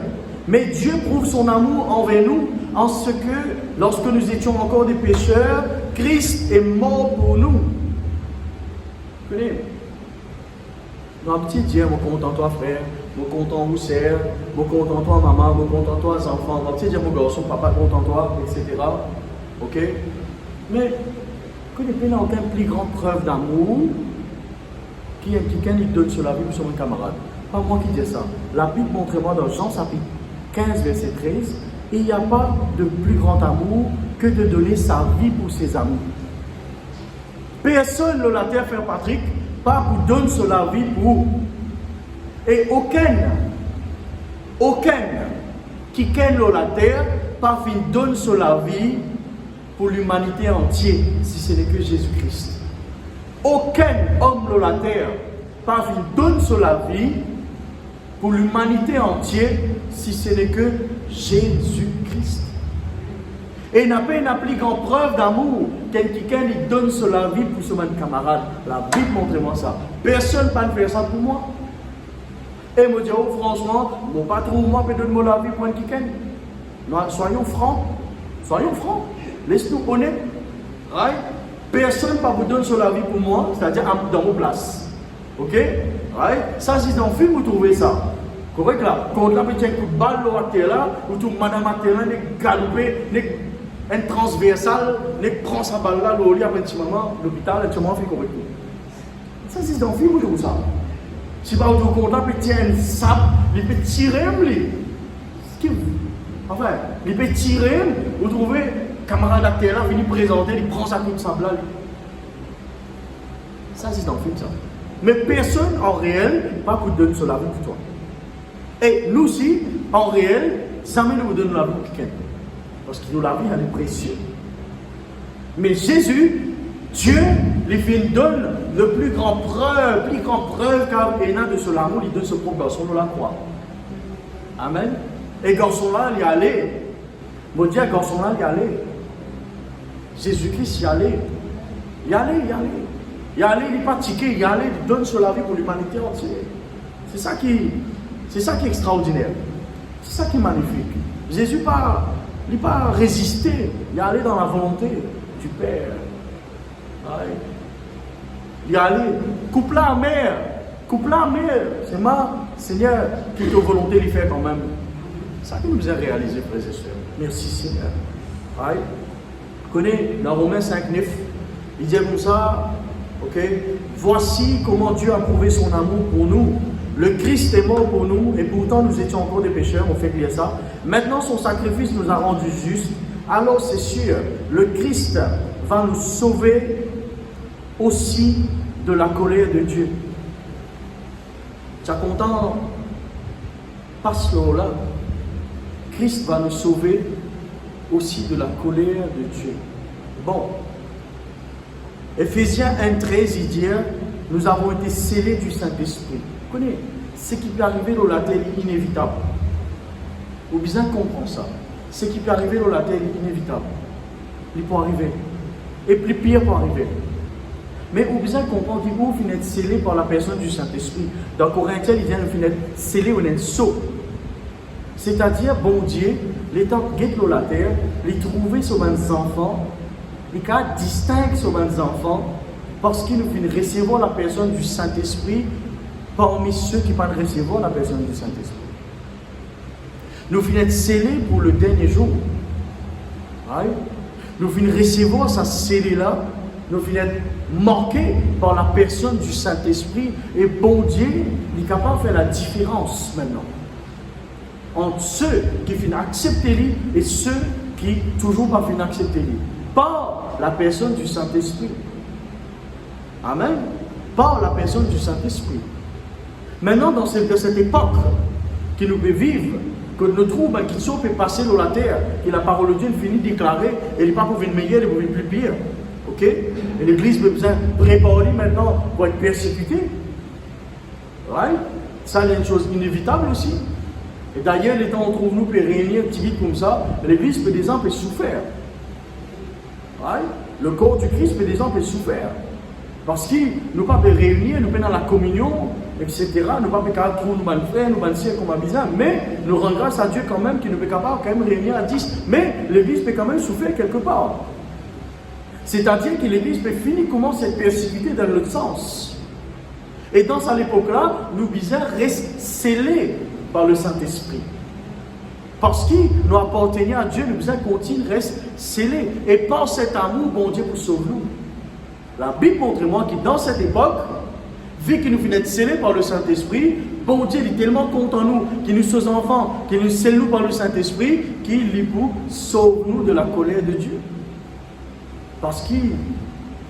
Mais Dieu prouve son amour envers nous en ce que, lorsque nous étions encore des pécheurs, Christ est mort pour nous. Vous connaissez? Non, petit Dieu, je suis content de toi, frère. Je suis content de vous, sœur. Je suis content de toi, maman. Je suis content de toi, les enfants. Mon petit Dieu, mon garçon, papa, content de toi, etc. Ok? Mais, il n'y a aucune plus grande preuve d'amour qui quelqu'un qui donne sur la vie sur un camarade. Pas moi qui dis ça. La Bible montre-moi dans Jean chapitre 15, verset 13. Il n'y a pas de plus grand amour que de donner sa vie pour ses amis. Personne ne l'a terre, frère Patrick, pas pour donner sur la vie pour. Et aucun qui ken la terre, pas fin donne sur la vie pour l'humanité entière, si ce n'est que Jésus-Christ. Aucun homme de la terre, pas fin donne sur la vie pour l'humanité entière, si ce n'est que Jésus-Christ. Et il n'a pas une plus grande preuve d'amour quelqu'un qui donne sur la vie pour son camarade. La Bible montre-moi ça. Personne ne peut faire ça pour moi. Et me dit, oh, franchement, mon patron, moi, peut donner la vie pour quelqu'un. Soyons francs. Soyons francs. Laisse-nous honnêtes. Right? Personne ne peut vous donner sur la vie pour moi, c'est-à-dire dans vos places. Ok? Right? Ça, c'est dans le film, vous trouvez ça. Correct là? Quand on a mis un coup de balle à terre là, ou tout madame à terre là, n'est galopé, un transversal, ne prend sa balle là, le lit après un petit moment, l'hôpital, et tout le monde fait correctement. Ça, c'est dans le film comme ça. Si par exemple, on peut tirer une sape, il peut tirer, enfin, il peut tirer, vous trouvez, camarade acteur là, venu présenter, il prend sa coup de sable là. Ça, c'est dans le film, ça. Mais personne en réel pas vous donner sur la vie pour toi. Et nous aussi, en réel, jamais nous donne la vie pour quelqu'un. Parce que la vie, elle est précieuse. Mais Jésus, Dieu, lui donne le plus grand preuve car il y a de ce l'amour, il donne ce pauvre garçon de la croix. Amen. Et garçon-là, il y allait. Mon Dieu, garçon-là, il y allait. Jésus-Christ y allait. Il n'est pas tiqué, il allait, il donne sur la vie pour l'humanité entière. C'est ça qui est extraordinaire. C'est ça qui est magnifique. Jésus n'a pas résisté, il allait dans la volonté du Père. Ouais. Il allait, coupe-la à mer. C'est ma Seigneur qui te volonté de faire quand même. C'est ça qui nous a réalisé, frères et sœurs. Merci Seigneur. Ouais. Vous connaissez dans Romains 5:9, il dit comme ça, ok, voici comment Dieu a prouvé son amour pour nous. Le Christ est mort pour nous et pourtant nous étions encore des pécheurs, on fait lire ça. Maintenant son sacrifice nous a rendus justes. Alors c'est sûr, le Christ va nous sauver aussi de la colère de Dieu. Tu es content? Passe le là. Christ va nous sauver aussi de la colère de Dieu. Bon. Éphésiens 1:13, il dit, nous avons été scellés du Saint-Esprit. Vous connaissez, ce qui peut arriver dans la terre est inévitable. Vous bien comprendre ça. Ce qui peut arriver dans la terre est inévitable. Il peut arriver. Et plus pire peut arriver. Mais vous bien comprendre que vous finissez être scellé par la personne du Saint-Esprit. Dans Corinthiens, il vient de finir scellé ou être sceau. C'est-à-dire, bon Dieu, l'État guette dans la terre, les trouver sur les enfants, les cas distincts sur les enfants, parce qu'ils nous finissent recevoir la personne du Saint-Esprit parmi ceux qui ne peuvent recevoir la personne du Saint-Esprit. Nous finissons scellés pour le dernier jour. Ouais. Nous finissons recevoir sa scellée-là, nous finissons marqués par la personne du Saint-Esprit, et bon Dieu, il est capable de faire la différence maintenant entre ceux qui finissent accepter lui et ceux qui toujours pas finissent accepter lui. Par la personne du Saint-Esprit. Amen. Par la personne du Saint-Esprit. Maintenant, dans cette époque que nous pouvons vivre, que nous trouvons qui sont peut passer dans la terre, que la parole de Dieu finit de déclarer, et il n'est pas pour une meilleure, il est pour une plus pire. Ok? Et l'Église a besoin de préparer maintenant pour être persécutée. Ouais? Ça, c'est une chose inévitable aussi. Et d'ailleurs, les temps où on trouve nous peut réunir un petit vite comme ça, l'Église peut des gens peut souffrir. Ouais? Le corps du Christ peut des gens peut souffrir. Parce que nous ne pouvons pas réunir, nous sommes dans la communion, etc. Nous ne pouvons pas trouver nos frères, nos sœurs comme bizarre, mais nous rendons grâce à Dieu quand même qu'il nous est capable quand même réunir à 10. Mais l'Église peut quand même souffrir quelque part. C'est-à-dire que l'Église peut finir comment cette persécuter dans l'autre sens. Et dans cette époque-là, nous bizarres restent scellés par le Saint-Esprit. Parce qu'il nous appartenait à Dieu, nous besoin continue reste scellé. Et par cet amour, bon Dieu pour sauver nous. La Bible montre-moi que dans cette époque, vu que nous venons être scellés par le Saint-Esprit, bon Dieu est tellement content de nous, qu'il nous sommes enfants, qu'il nous scelle nous par le Saint-Esprit, qu'il sauve nous de la colère de Dieu. Parce que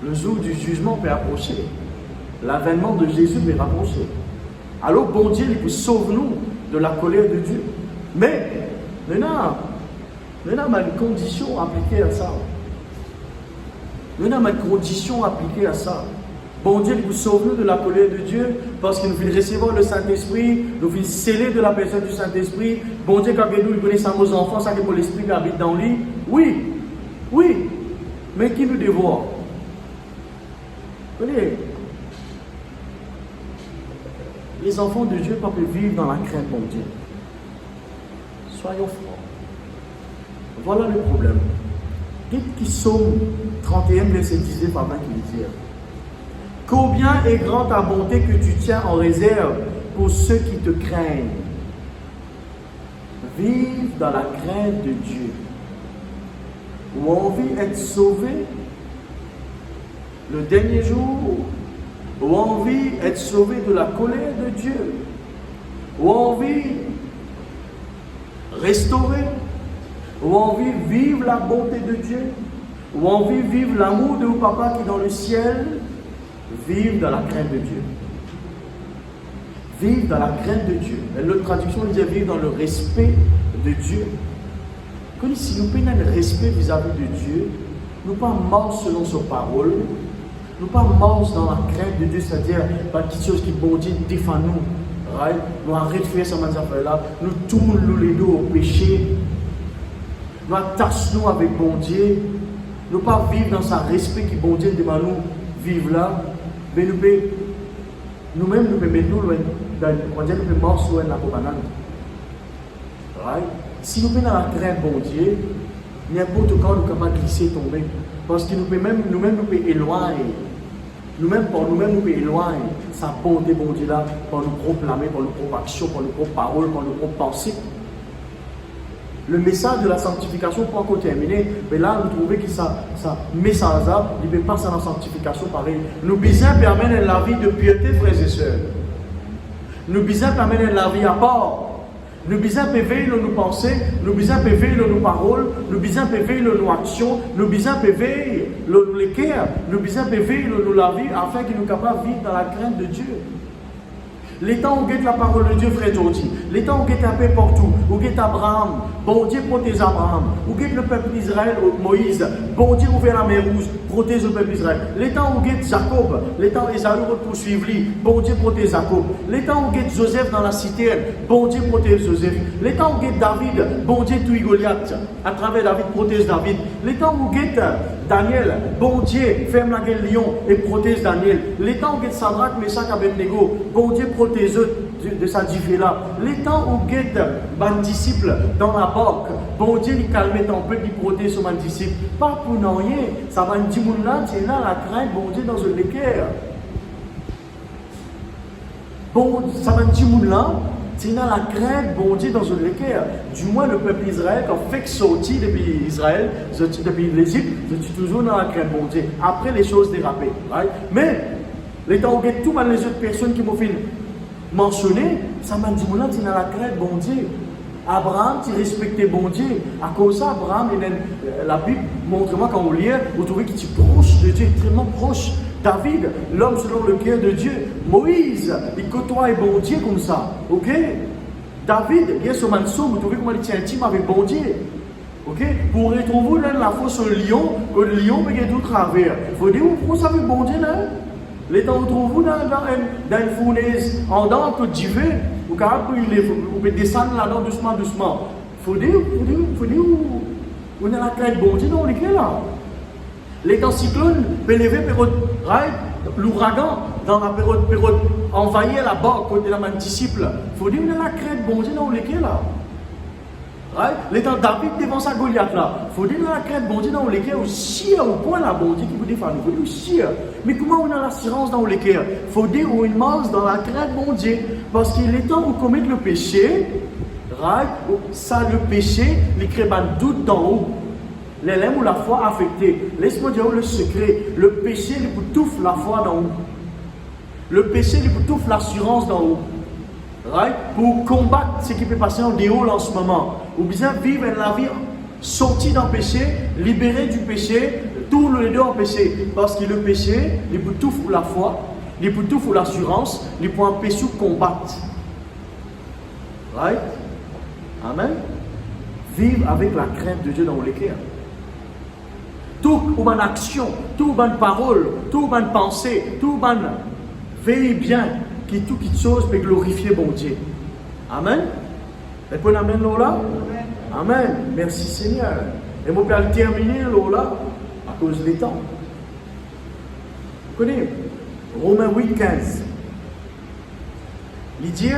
le jour du jugement peut approcher. L'avènement de Jésus peut rapprocher. Alors bon Dieu il sauve nous de la colère de Dieu. Mais maintenant, il y a une condition appliquée à ça. Il y a une condition appliquée à ça. Bon Dieu nous sauve nous de la colère de Dieu parce qu'il nous fait recevoir le Saint-Esprit, nous fait sceller de la personne du Saint-Esprit. Bon Dieu, quand nous connaissons nos enfants, ça que pour l'Esprit qui habite dans lui. Oui, oui, mais qui nous dévore. Vous voyez, les enfants de Dieu ne peuvent pas vivre dans la crainte, mon Dieu. Soyons francs. Voilà le problème. Dites qui Psaume 31, verset 19 par 20 qui dit combien est grande ta bonté que tu tiens en réserve pour ceux qui te craignent. Vive dans la crainte de Dieu. Ou envie d'être sauvé le dernier jour, ou envie d'être sauvé de la colère de Dieu, ou envie restaurer, ou envie vivre la bonté de Dieu, ou envie vivre l'amour de vos papas qui est dans le ciel, vivre dans la crainte de Dieu. Vivre dans la crainte de Dieu. Et l'autre traduction disait vivre dans le respect de Dieu. Comme si nous prenons le respect vis-à-vis de Dieu, nous pas morts selon sa parole, nous pas morts dans la crainte de Dieu, c'est-à-dire pas quelque chose qui bon Dieu défend nous. Right? Nous arrêtons de faire ces affaires-là, nous tournons les dos au péché, nous attachons avec bon Dieu, nous pas vivre dans sa respect qui bon Dieu demande nous vivre là, mais nous-mêmes nous pouvons mettre nous loin, nous pouvons morts sur la banane. Right? Si nous sommes dans la crainte bon Dieu, n'importe quand nous sommes capables de glisser, tomber. Parce que nous-mêmes nous pouvons éloigner. Nous-mêmes, pour nous-mêmes, nous pouvons éloigner sa bonté bon Dieu là, pour nous proclamer, pour nos propres actions, pour nos propres paroles, pour nos propres pensées. Le message de la sanctification, pas encore terminé, mais là, nous trouvons que ça message-là, il ne peut pas ça dans la sanctification pareil. Nous besoin permettre la vie de piété, frères et sœurs. Nous besoin permettre la vie à part. Nous besoin veiller nos pensées, nous besoin veiller nos paroles, nous besoin veiller nos actions, nous besoin veiller nos cœurs, nous besoin veiller la vie afin qu'il nous capable de vivre dans la crainte de Dieu. Les temps où guette la parole de Dieu, frère Jordi, les temps où guette un peu partout, où guette Abraham, bon Dieu protège Abraham, où guette le peuple d'Israël, Moïse, bon Dieu ouvert la mer rouge, protège le peuple d'Israël. Les temps où guette Jacob, les temps où Esaü poursuivre lui, bon Dieu protège Jacob. Les temps où guette Joseph dans la citerne, bon Dieu protège Joseph. Les temps où guette David, bon Dieu tue Goliath, à travers David protège David. Les temps où guette Daniel, bon Dieu ferme la gueule lion et protège Daniel. Les temps où guette Sadrach, Meshach, Abednego, bon Dieu protège de sa là. Les temps où guette mon disciple dans la barque, bon Dieu il calme ton peuple, il protège son disciple. Pas pour non rien, ça va dire mon là, c'est là la crainte, bon Dieu dans le cœur. Bon, ça va dire mon là, c'est là la crainte, bon Dieu dans le cœur. Du moins le peuple d'Israël, quand fait sortir depuis Israël, depuis l'Égypte, je suis toujours dans la crainte, bon Dieu. Après les choses dérapées. Right? Mais les temps où guette toutes les autres personnes qui m'ont fait mentionné, ça m'a dit, c'est dans la crainte, bon Dieu. Abraham, tu respectais bon Dieu. À cause de ça, Abraham, la Bible montre-moi quand on lit, vous trouvez qu'il est proche de Dieu, extrêmement proche. David, l'homme selon le cœur de Dieu. Moïse, il côtoie bon Dieu comme ça. Ok? David, il y a ce manceau, vous trouvez comment il est intime avec bon Dieu. Ok? Pour retrouver là, la fosse au lion, le lion peut tout travers. Il faut dire, pourquoi ça fait bon Dieu là? Les temps où trouvez-vous dans une fournaise, en dans Côte d'Ivoire, vous pouvez descendre là-dedans doucement. Il faut dire, on a la crainte bon Dieu dans lesquels là. Les temps cyclones, peut lever période, l'ouragan, dans la période envahir la barque côté de mon disciple. Il faut dire, on a la crainte bon Dieu dans lesquels là. Right? Les temps David devant sa Goliath là, il faut dire la crainte bon Dieu dans les cœurs, aussi au point là, bon Dieu qui vous défend, il faut dire aussi. Mais comment on a l'assurance dans les cœurs? Il faut dire où il marche dans la crainte bon Dieu, parce qu'il est temps où commettre le péché, right? Ça le péché, il crée un doute d'en haut. Les lèvres ou la foi affectée. Laisse-moi dire le secret. Le péché, il bouffe la foi d'en haut. Le péché, il bouffe l'assurance d'en haut. Right? Pour combattre ce qui peut passer en dehors en ce moment. Ou bien vivre la vie sorti d'un péché, libéré du péché, tout le deux en péché. Parce que le péché, il bouffe la foi, il bouffe l'assurance, il peut empêcher de combattre. Right? Amen? Vivre avec la crainte de Dieu dans les cœurs. Tout ou bonne action, tout bonne parole, tout bonne pensée, tout bonne veille bien, que toute chose peut glorifier bon Dieu. Amen. Et puis amen là. Amen. Merci Seigneur. Et moi je vais terminer là à cause des temps. Vous connaissez Romains 8, 15. Il dit,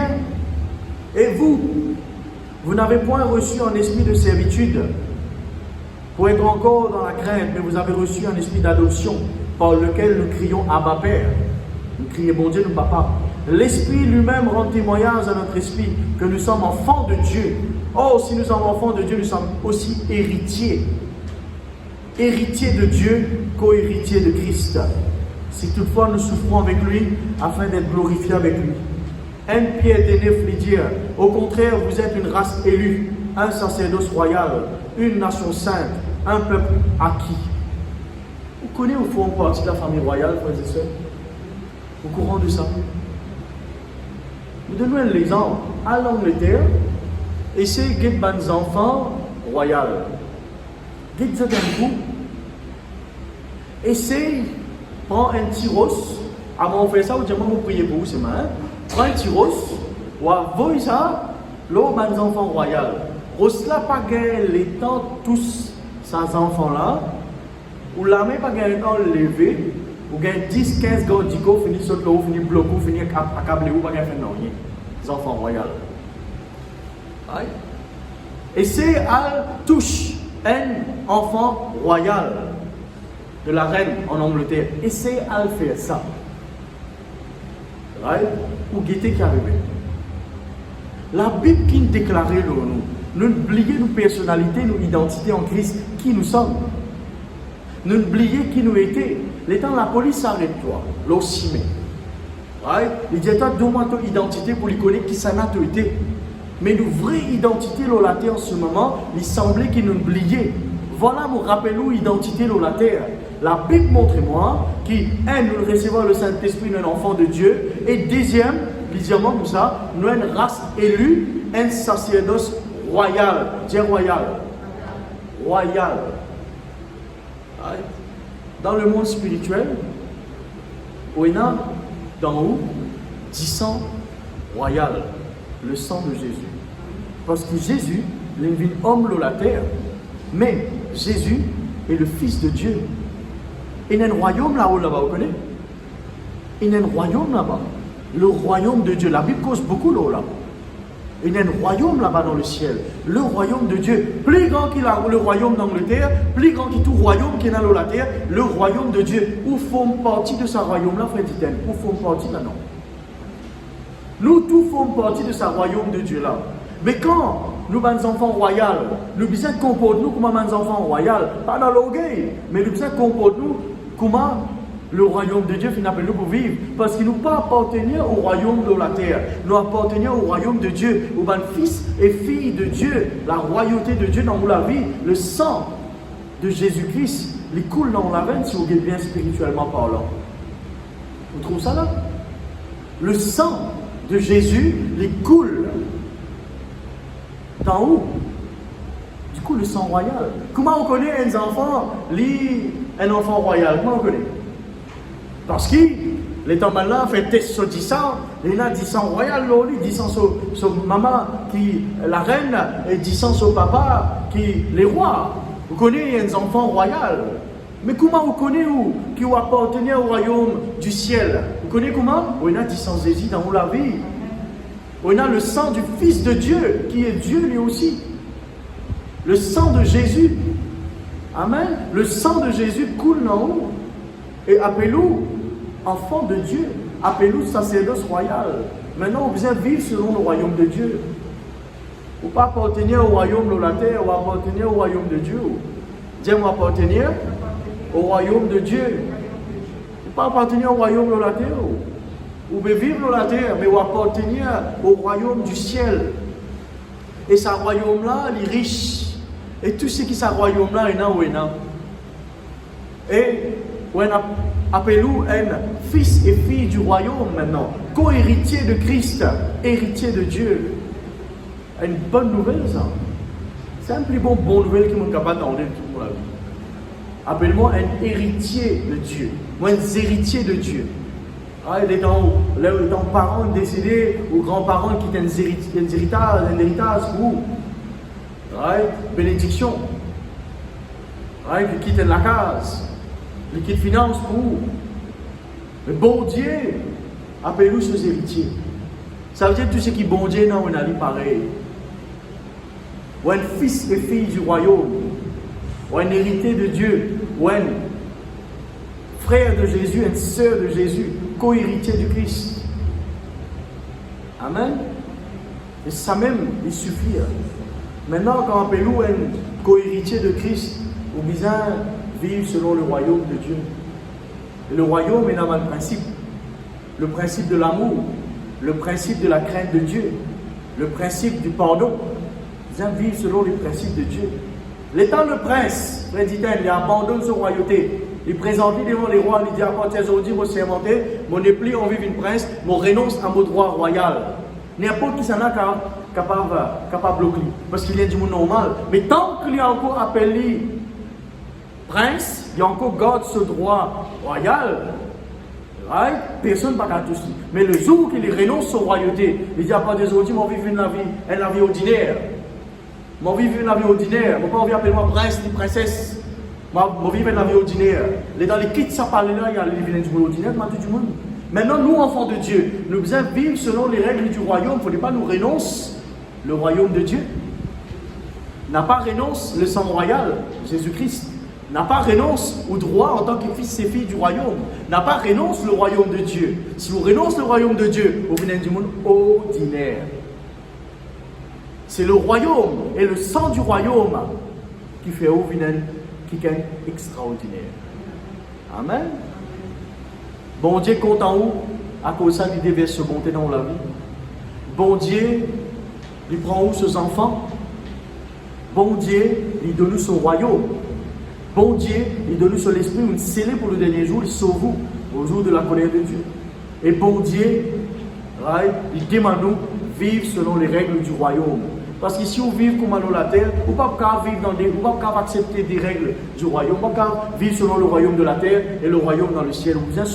et vous n'avez point reçu un esprit de servitude pour être encore dans la crainte, mais vous avez reçu un esprit d'adoption par lequel nous crions Abba Père. Nous crions bon Dieu, nous papa. L'Esprit lui-même rend témoignage à notre esprit que nous sommes enfants de Dieu. Oh, si nous sommes enfants de Dieu, nous sommes aussi héritiers. Héritiers de Dieu, co-héritiers de Christ. si toutefois nous souffrons avec lui, afin d'être glorifiés avec lui. 1 Pierre 9 lui dit, au contraire, vous êtes une race élue, un sacerdoce royal, une nation sainte, un peuple acquis. Vous connaissez au fond partie de la famille royale, frères et sœurs? Au courant de ça? Vous donnez un exemple. À l'Angleterre, essayez de guider des enfants royaux. Guide ça d'un coup. Essayez, prends un petit rose. Avant de faire ça, vous dites, moi, vous priez pour vous, c'est mal. Prends un petit rose. Ou voyez ça, là, des enfants royaux. Rose là, pas gagner les temps, tous ces enfants-là. Ou la main, pas gagner le temps de lever. Ou gagne 10, 15 gars d'ICO, finit sauter là, finit bloquer, finit accabler, ou pas gagner faire rien. Les enfants royaux. Et c'est à touche un enfant royal de la reine en Angleterre. Essayez à le faire ça. Right? Ou guetter qui arrive. La Bible qui nous déclare nous oublions nos personnalités, nos identités en Christ, qui nous sommes. Nous oublions qui nous étions. Le temps la police arrête toi, l'ossimé. Right? Il dit toi donne-moi ton identité pour lui connaître qui ça n'a été. Mais nos vraies identités la terre en ce moment, il semblait qu'ils nous oubliaient. Voilà mon rappel où identité la terre. La Bible montre-moi qui, nous recevons le Saint-Esprit, nous un enfant de Dieu. Et deuxième, deuxièmement comme ça, nous une race élue, un sacerdoce royal. Dis royal. Royal. Dans le monde spirituel, on a d'en haut du sang royal, le sang de Jésus. Parce que Jésus, il est un homme de la terre, mais Jésus est le Fils de Dieu. Il y a un royaume là-haut, là-bas, vous connaissez? Il y a un royaume là-bas, le royaume de Dieu. La Bible cause beaucoup là-bas. Il y a un royaume là-bas dans le ciel, le royaume de Dieu. Plus grand qu'il a le royaume d'Angleterre, plus grand qu'il tout royaume qu'il a dans la terre, le royaume de Dieu. Où font partie de ce royaume-là, frère Titen? Où font partie là-dedans? Nous tous faisons partie de ce royaume de Dieu-là. Mais quand nous sommes des enfants royaux, nous besoin de comporter nous comme des enfants royaux, pas dans l'orgueil, mais nous besoin de comporter nous comme le royaume de Dieu finit nous pour vivre. Parce que nous ne pas appartenir au royaume de la terre, nous appartenir au royaume de Dieu, où ben fils et filles de Dieu, la royauté de Dieu dans la vie, le sang de Jésus-Christ, il coule dans la veine si vous êtes bien spirituellement parlant. Vous trouvez ça là? Le sang de Jésus, il coule d'en haut. Du coup, le sang royal. Comment on connaît un enfant, un enfant royal? Comment on connaît? Parce que les temps maintenant fait test sur 10 ans, il y a 10 ans royal, 10 ans sur maman, qui la reine, et 10 ans sur papa, qui les rois. Vous connaissez un enfant royal. Mais comment vous connaissez qui appartenait au royaume du ciel? Vous connaissez comment? On a 10 ans Jésus dans la vie. On a le sang du Fils de Dieu, qui est Dieu lui aussi. Le sang de Jésus. Amen. Le sang de Jésus coule en haut. Et appelez-nous enfants de Dieu. Appelez-nous sacerdoce royal. Maintenant, vous êtes vivre selon le royaume de Dieu. Vous ne pas appartenir au royaume de la terre, ou appartenir au royaume de Dieu. Dites-moi appartenir au royaume de Dieu. Vous ne pas appartenir au royaume de la terre. Vous pouvez vivre dans la terre, mais vous appartenir au royaume du ciel. Et ce royaume-là, il est riche. Et tout ce qui est ce royaume-là, il y en a. Et on appelle-nous un fils et fille du royaume maintenant. Co-héritier de Christ, héritier de Dieu. Une bonne nouvelle, ça. C'est un plus bonne nouvelle qui m'est capable d'entendre pour la vie. Appelle-moi un héritier de Dieu. Moi, un héritier de Dieu. Les parents décédés ou grands-parents qui ont un héritage ou bénédiction. Qui quittent la case, qui quittent finance pour vous. Le bon Dieu, appelez-nous ces héritiers. Ça veut dire que tout ce qui est bon Dieu, non, on a dit pareil. Ou un fils et fille du royaume, ou un héritier de Dieu, ou un frère de Jésus, une sœur de Jésus, co-héritier du Christ. Amen. Et ça même, il suffit. Maintenant, quand on appelle nous un co-héritier de Christ, on besoin vivre selon le royaume de Dieu. Le royaume est dans le principe. Le principe de l'amour, le principe de la crainte de Dieu, le principe du pardon. Ils aiment vivre selon les principes de Dieu. L'étant le prince, frère dit-elle, il abandonne sa royauté. Il présente devant les rois, il dit à partir d'aujourd'hui, moi c'est inventé, mon épli, on vive une prince, mon renonce à mon droit royal. N'importe qui s'en a capable de bloquer, parce qu'il est du monde normal. Mais tant qu'il y a encore appelé prince, il y a encore garde ce droit royal. Right? Personne ne va pas toucher. Mais le jour qu'il renonce à sa royauté, il dit à partir d'aujourd'hui, moi vivre une vie ordinaire. Moi vivre une vie ordinaire. Mon père appelle moi prince ni princesse. Moi vivre une vie ordinaire. Dans les kits, ça parle là, il y a les vilains du monde ordinaire, tout du monde. Maintenant, nous, enfants de Dieu, nous devons vivre selon les règles du royaume. Il ne faudrait pas nous renoncer le royaume de Dieu. N'a pas renonce le sang royal, Jésus-Christ. N'a pas renonce au droit en tant que fils et filles du royaume. N'a pas renonce le royaume de Dieu. Si vous renoncez le royaume de Dieu, vous venez du monde ordinaire. C'est le royaume et le sang du royaume qui fait au venir qui est extraordinaire. Amen. Bon Dieu compte en haut, à cause de ça, il déverse se monter dans la vie. Bon Dieu, il prend où ses enfants? Bon Dieu, il donne nous son royaume. Bon Dieu, il donne nous son esprit, il scellé pour le dernier jour, il sauve vous au jour de la colère de Dieu. Et bon Dieu, il demande nous vivre selon les règles du royaume. Parce que si on vit comme dans la terre, on ne peut pas vivre on ne peut pas accepter des règles du royaume. On ne peut pas vivre selon le royaume de la terre et le royaume dans le ciel. Vous devez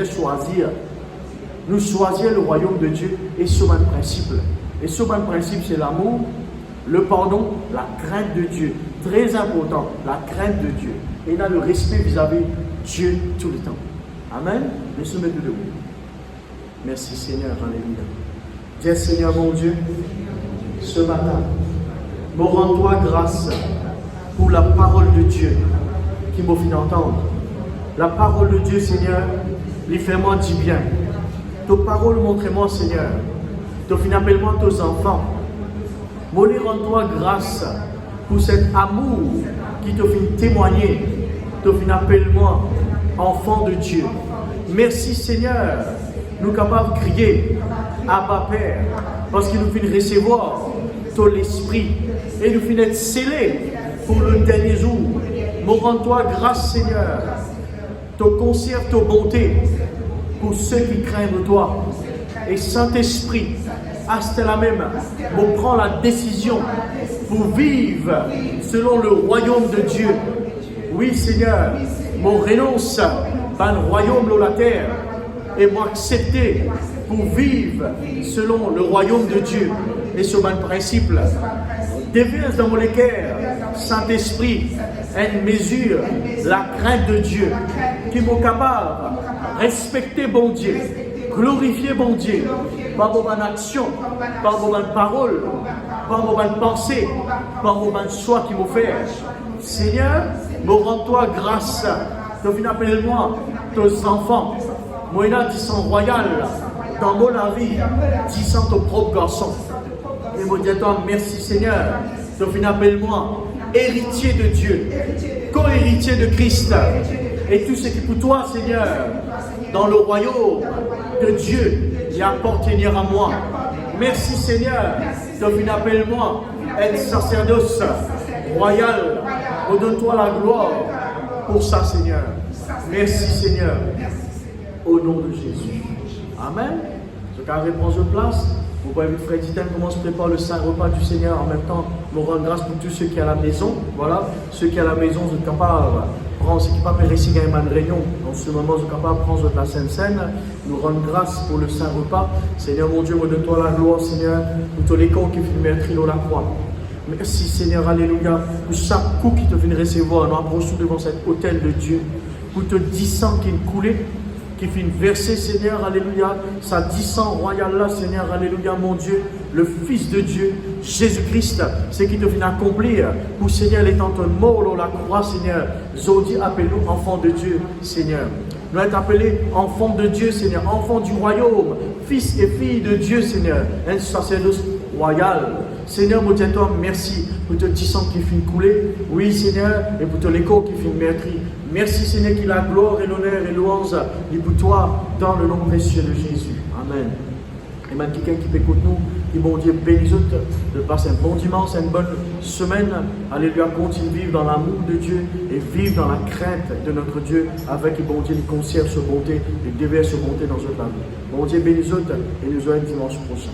choisir, Nous choisir le royaume de Dieu et ce même principe. Et ce même principe, c'est l'amour, le pardon, la crainte de Dieu. Très important, la crainte de Dieu. Et là, le respect vis-à-vis de Dieu tout le temps. Amen. Laissez-nous mettre debout. Merci Seigneur. Alléluia. Dis Seigneur mon Dieu, ce matin, me rends-toi grâce pour la parole de Dieu qui m'a fait entendre. La parole de Dieu, Seigneur, lui fait-moi du bien. Ta parole, montre-moi, Seigneur. Tu appelle-moi tes enfants. Moi, rends-toi grâce pour cet amour qui te fait témoigner. Tu appelle-moi enfant de Dieu. Merci, Seigneur. Nous sommes capables de crier Abba Père, parce qu'il nous fait recevoir ton esprit et nous fait être scellés pour le dernier jour. Nous rends-toi grâce, Seigneur. Tu conserves ta bonté pour ceux qui craignent toi. Et Saint-Esprit, hasta la même, on prend la décision pour vivre selon le royaume de Dieu. Oui, Seigneur, mon renonce à le royaume de la terre et m'accepter pour vivre selon le royaume de Dieu et sur mon principe. Déverse dans mon cœur, Saint-Esprit, une mesure, la crainte de Dieu, qui m'est capable de respecter bon Dieu, glorifier bon Dieu, par mon action, par mon parole, par mon pensée, par mon choix qui m'a fait. Seigneur, me rends-toi grâce. Tu viens appeler moi, tes enfants. Moi, il y a 10 ans royal dans mon avis, 10 ans ton propre garçon. Et moi, dis à toi, merci Seigneur. Tu viens appeler moi, héritier de Dieu, co-héritier de Christ. Et tout ce qui pour toi, Seigneur, dans le royaume de Dieu, il appartenir à moi. Merci Seigneur. Tu viens appeler moi, être sacerdoce royal. Redonne-toi la gloire pour ça, Seigneur. Merci Seigneur. Au nom de Jésus. Amen. Je vais reprendre votre place. Vous pouvez vite frère Titan comment se prépare le saint repas du Seigneur. En même temps, nous rendons grâce pour tous ceux qui sont à la maison. Voilà. Ceux qui sont à la maison, vous êtes capables de prendre ce qui pas réussir à une réunion. En ce moment, vous êtes capables de prendre la Sainte Seine. Nous rendons grâce pour le saint repas. Seigneur mon Dieu, donne-toi la gloire, Seigneur, pour tous les camps qui filment meurtri dans la croix. Merci Seigneur, alléluia, pour chaque coup qui te vient recevoir. Nous approchons devant cet hôtel de Dieu. Pour te 10 sang qui est coulé, qui fait verser, Seigneur, alléluia, sa 10 sang royal là, Seigneur, alléluia, mon Dieu, le Fils de Dieu, Jésus-Christ, c'est qui te vient accomplir. Pour Seigneur, l'étant mort dans la croix, Seigneur, Zodi, appelle-nous enfants de Dieu, Seigneur. Nous sommes appelés enfants de Dieu, Seigneur, enfants du royaume, fils et filles de Dieu, Seigneur, un sacerdoce royal. Seigneur, mon Dieu, toi, merci pour ton petit sang qui finit couler. Oui, Seigneur, et pour ton écho qui finit meurtri. Merci, Seigneur, qu'il a gloire et l'honneur et louange et pour toi, dans le nom précieux de Jésus. Amen. Et même quelqu'un qui peut écouter nous, qui bon Dieu bénisse de passer un bon dimanche, une bonne semaine. Alléluia, continue de vivre dans l'amour de Dieu et vivre dans la crainte de notre Dieu avec, bon Dieu, les conserves sur bonté, les déverse sur bonté dans notre vie. Bon Dieu bénisse et nous aura dimanche prochain.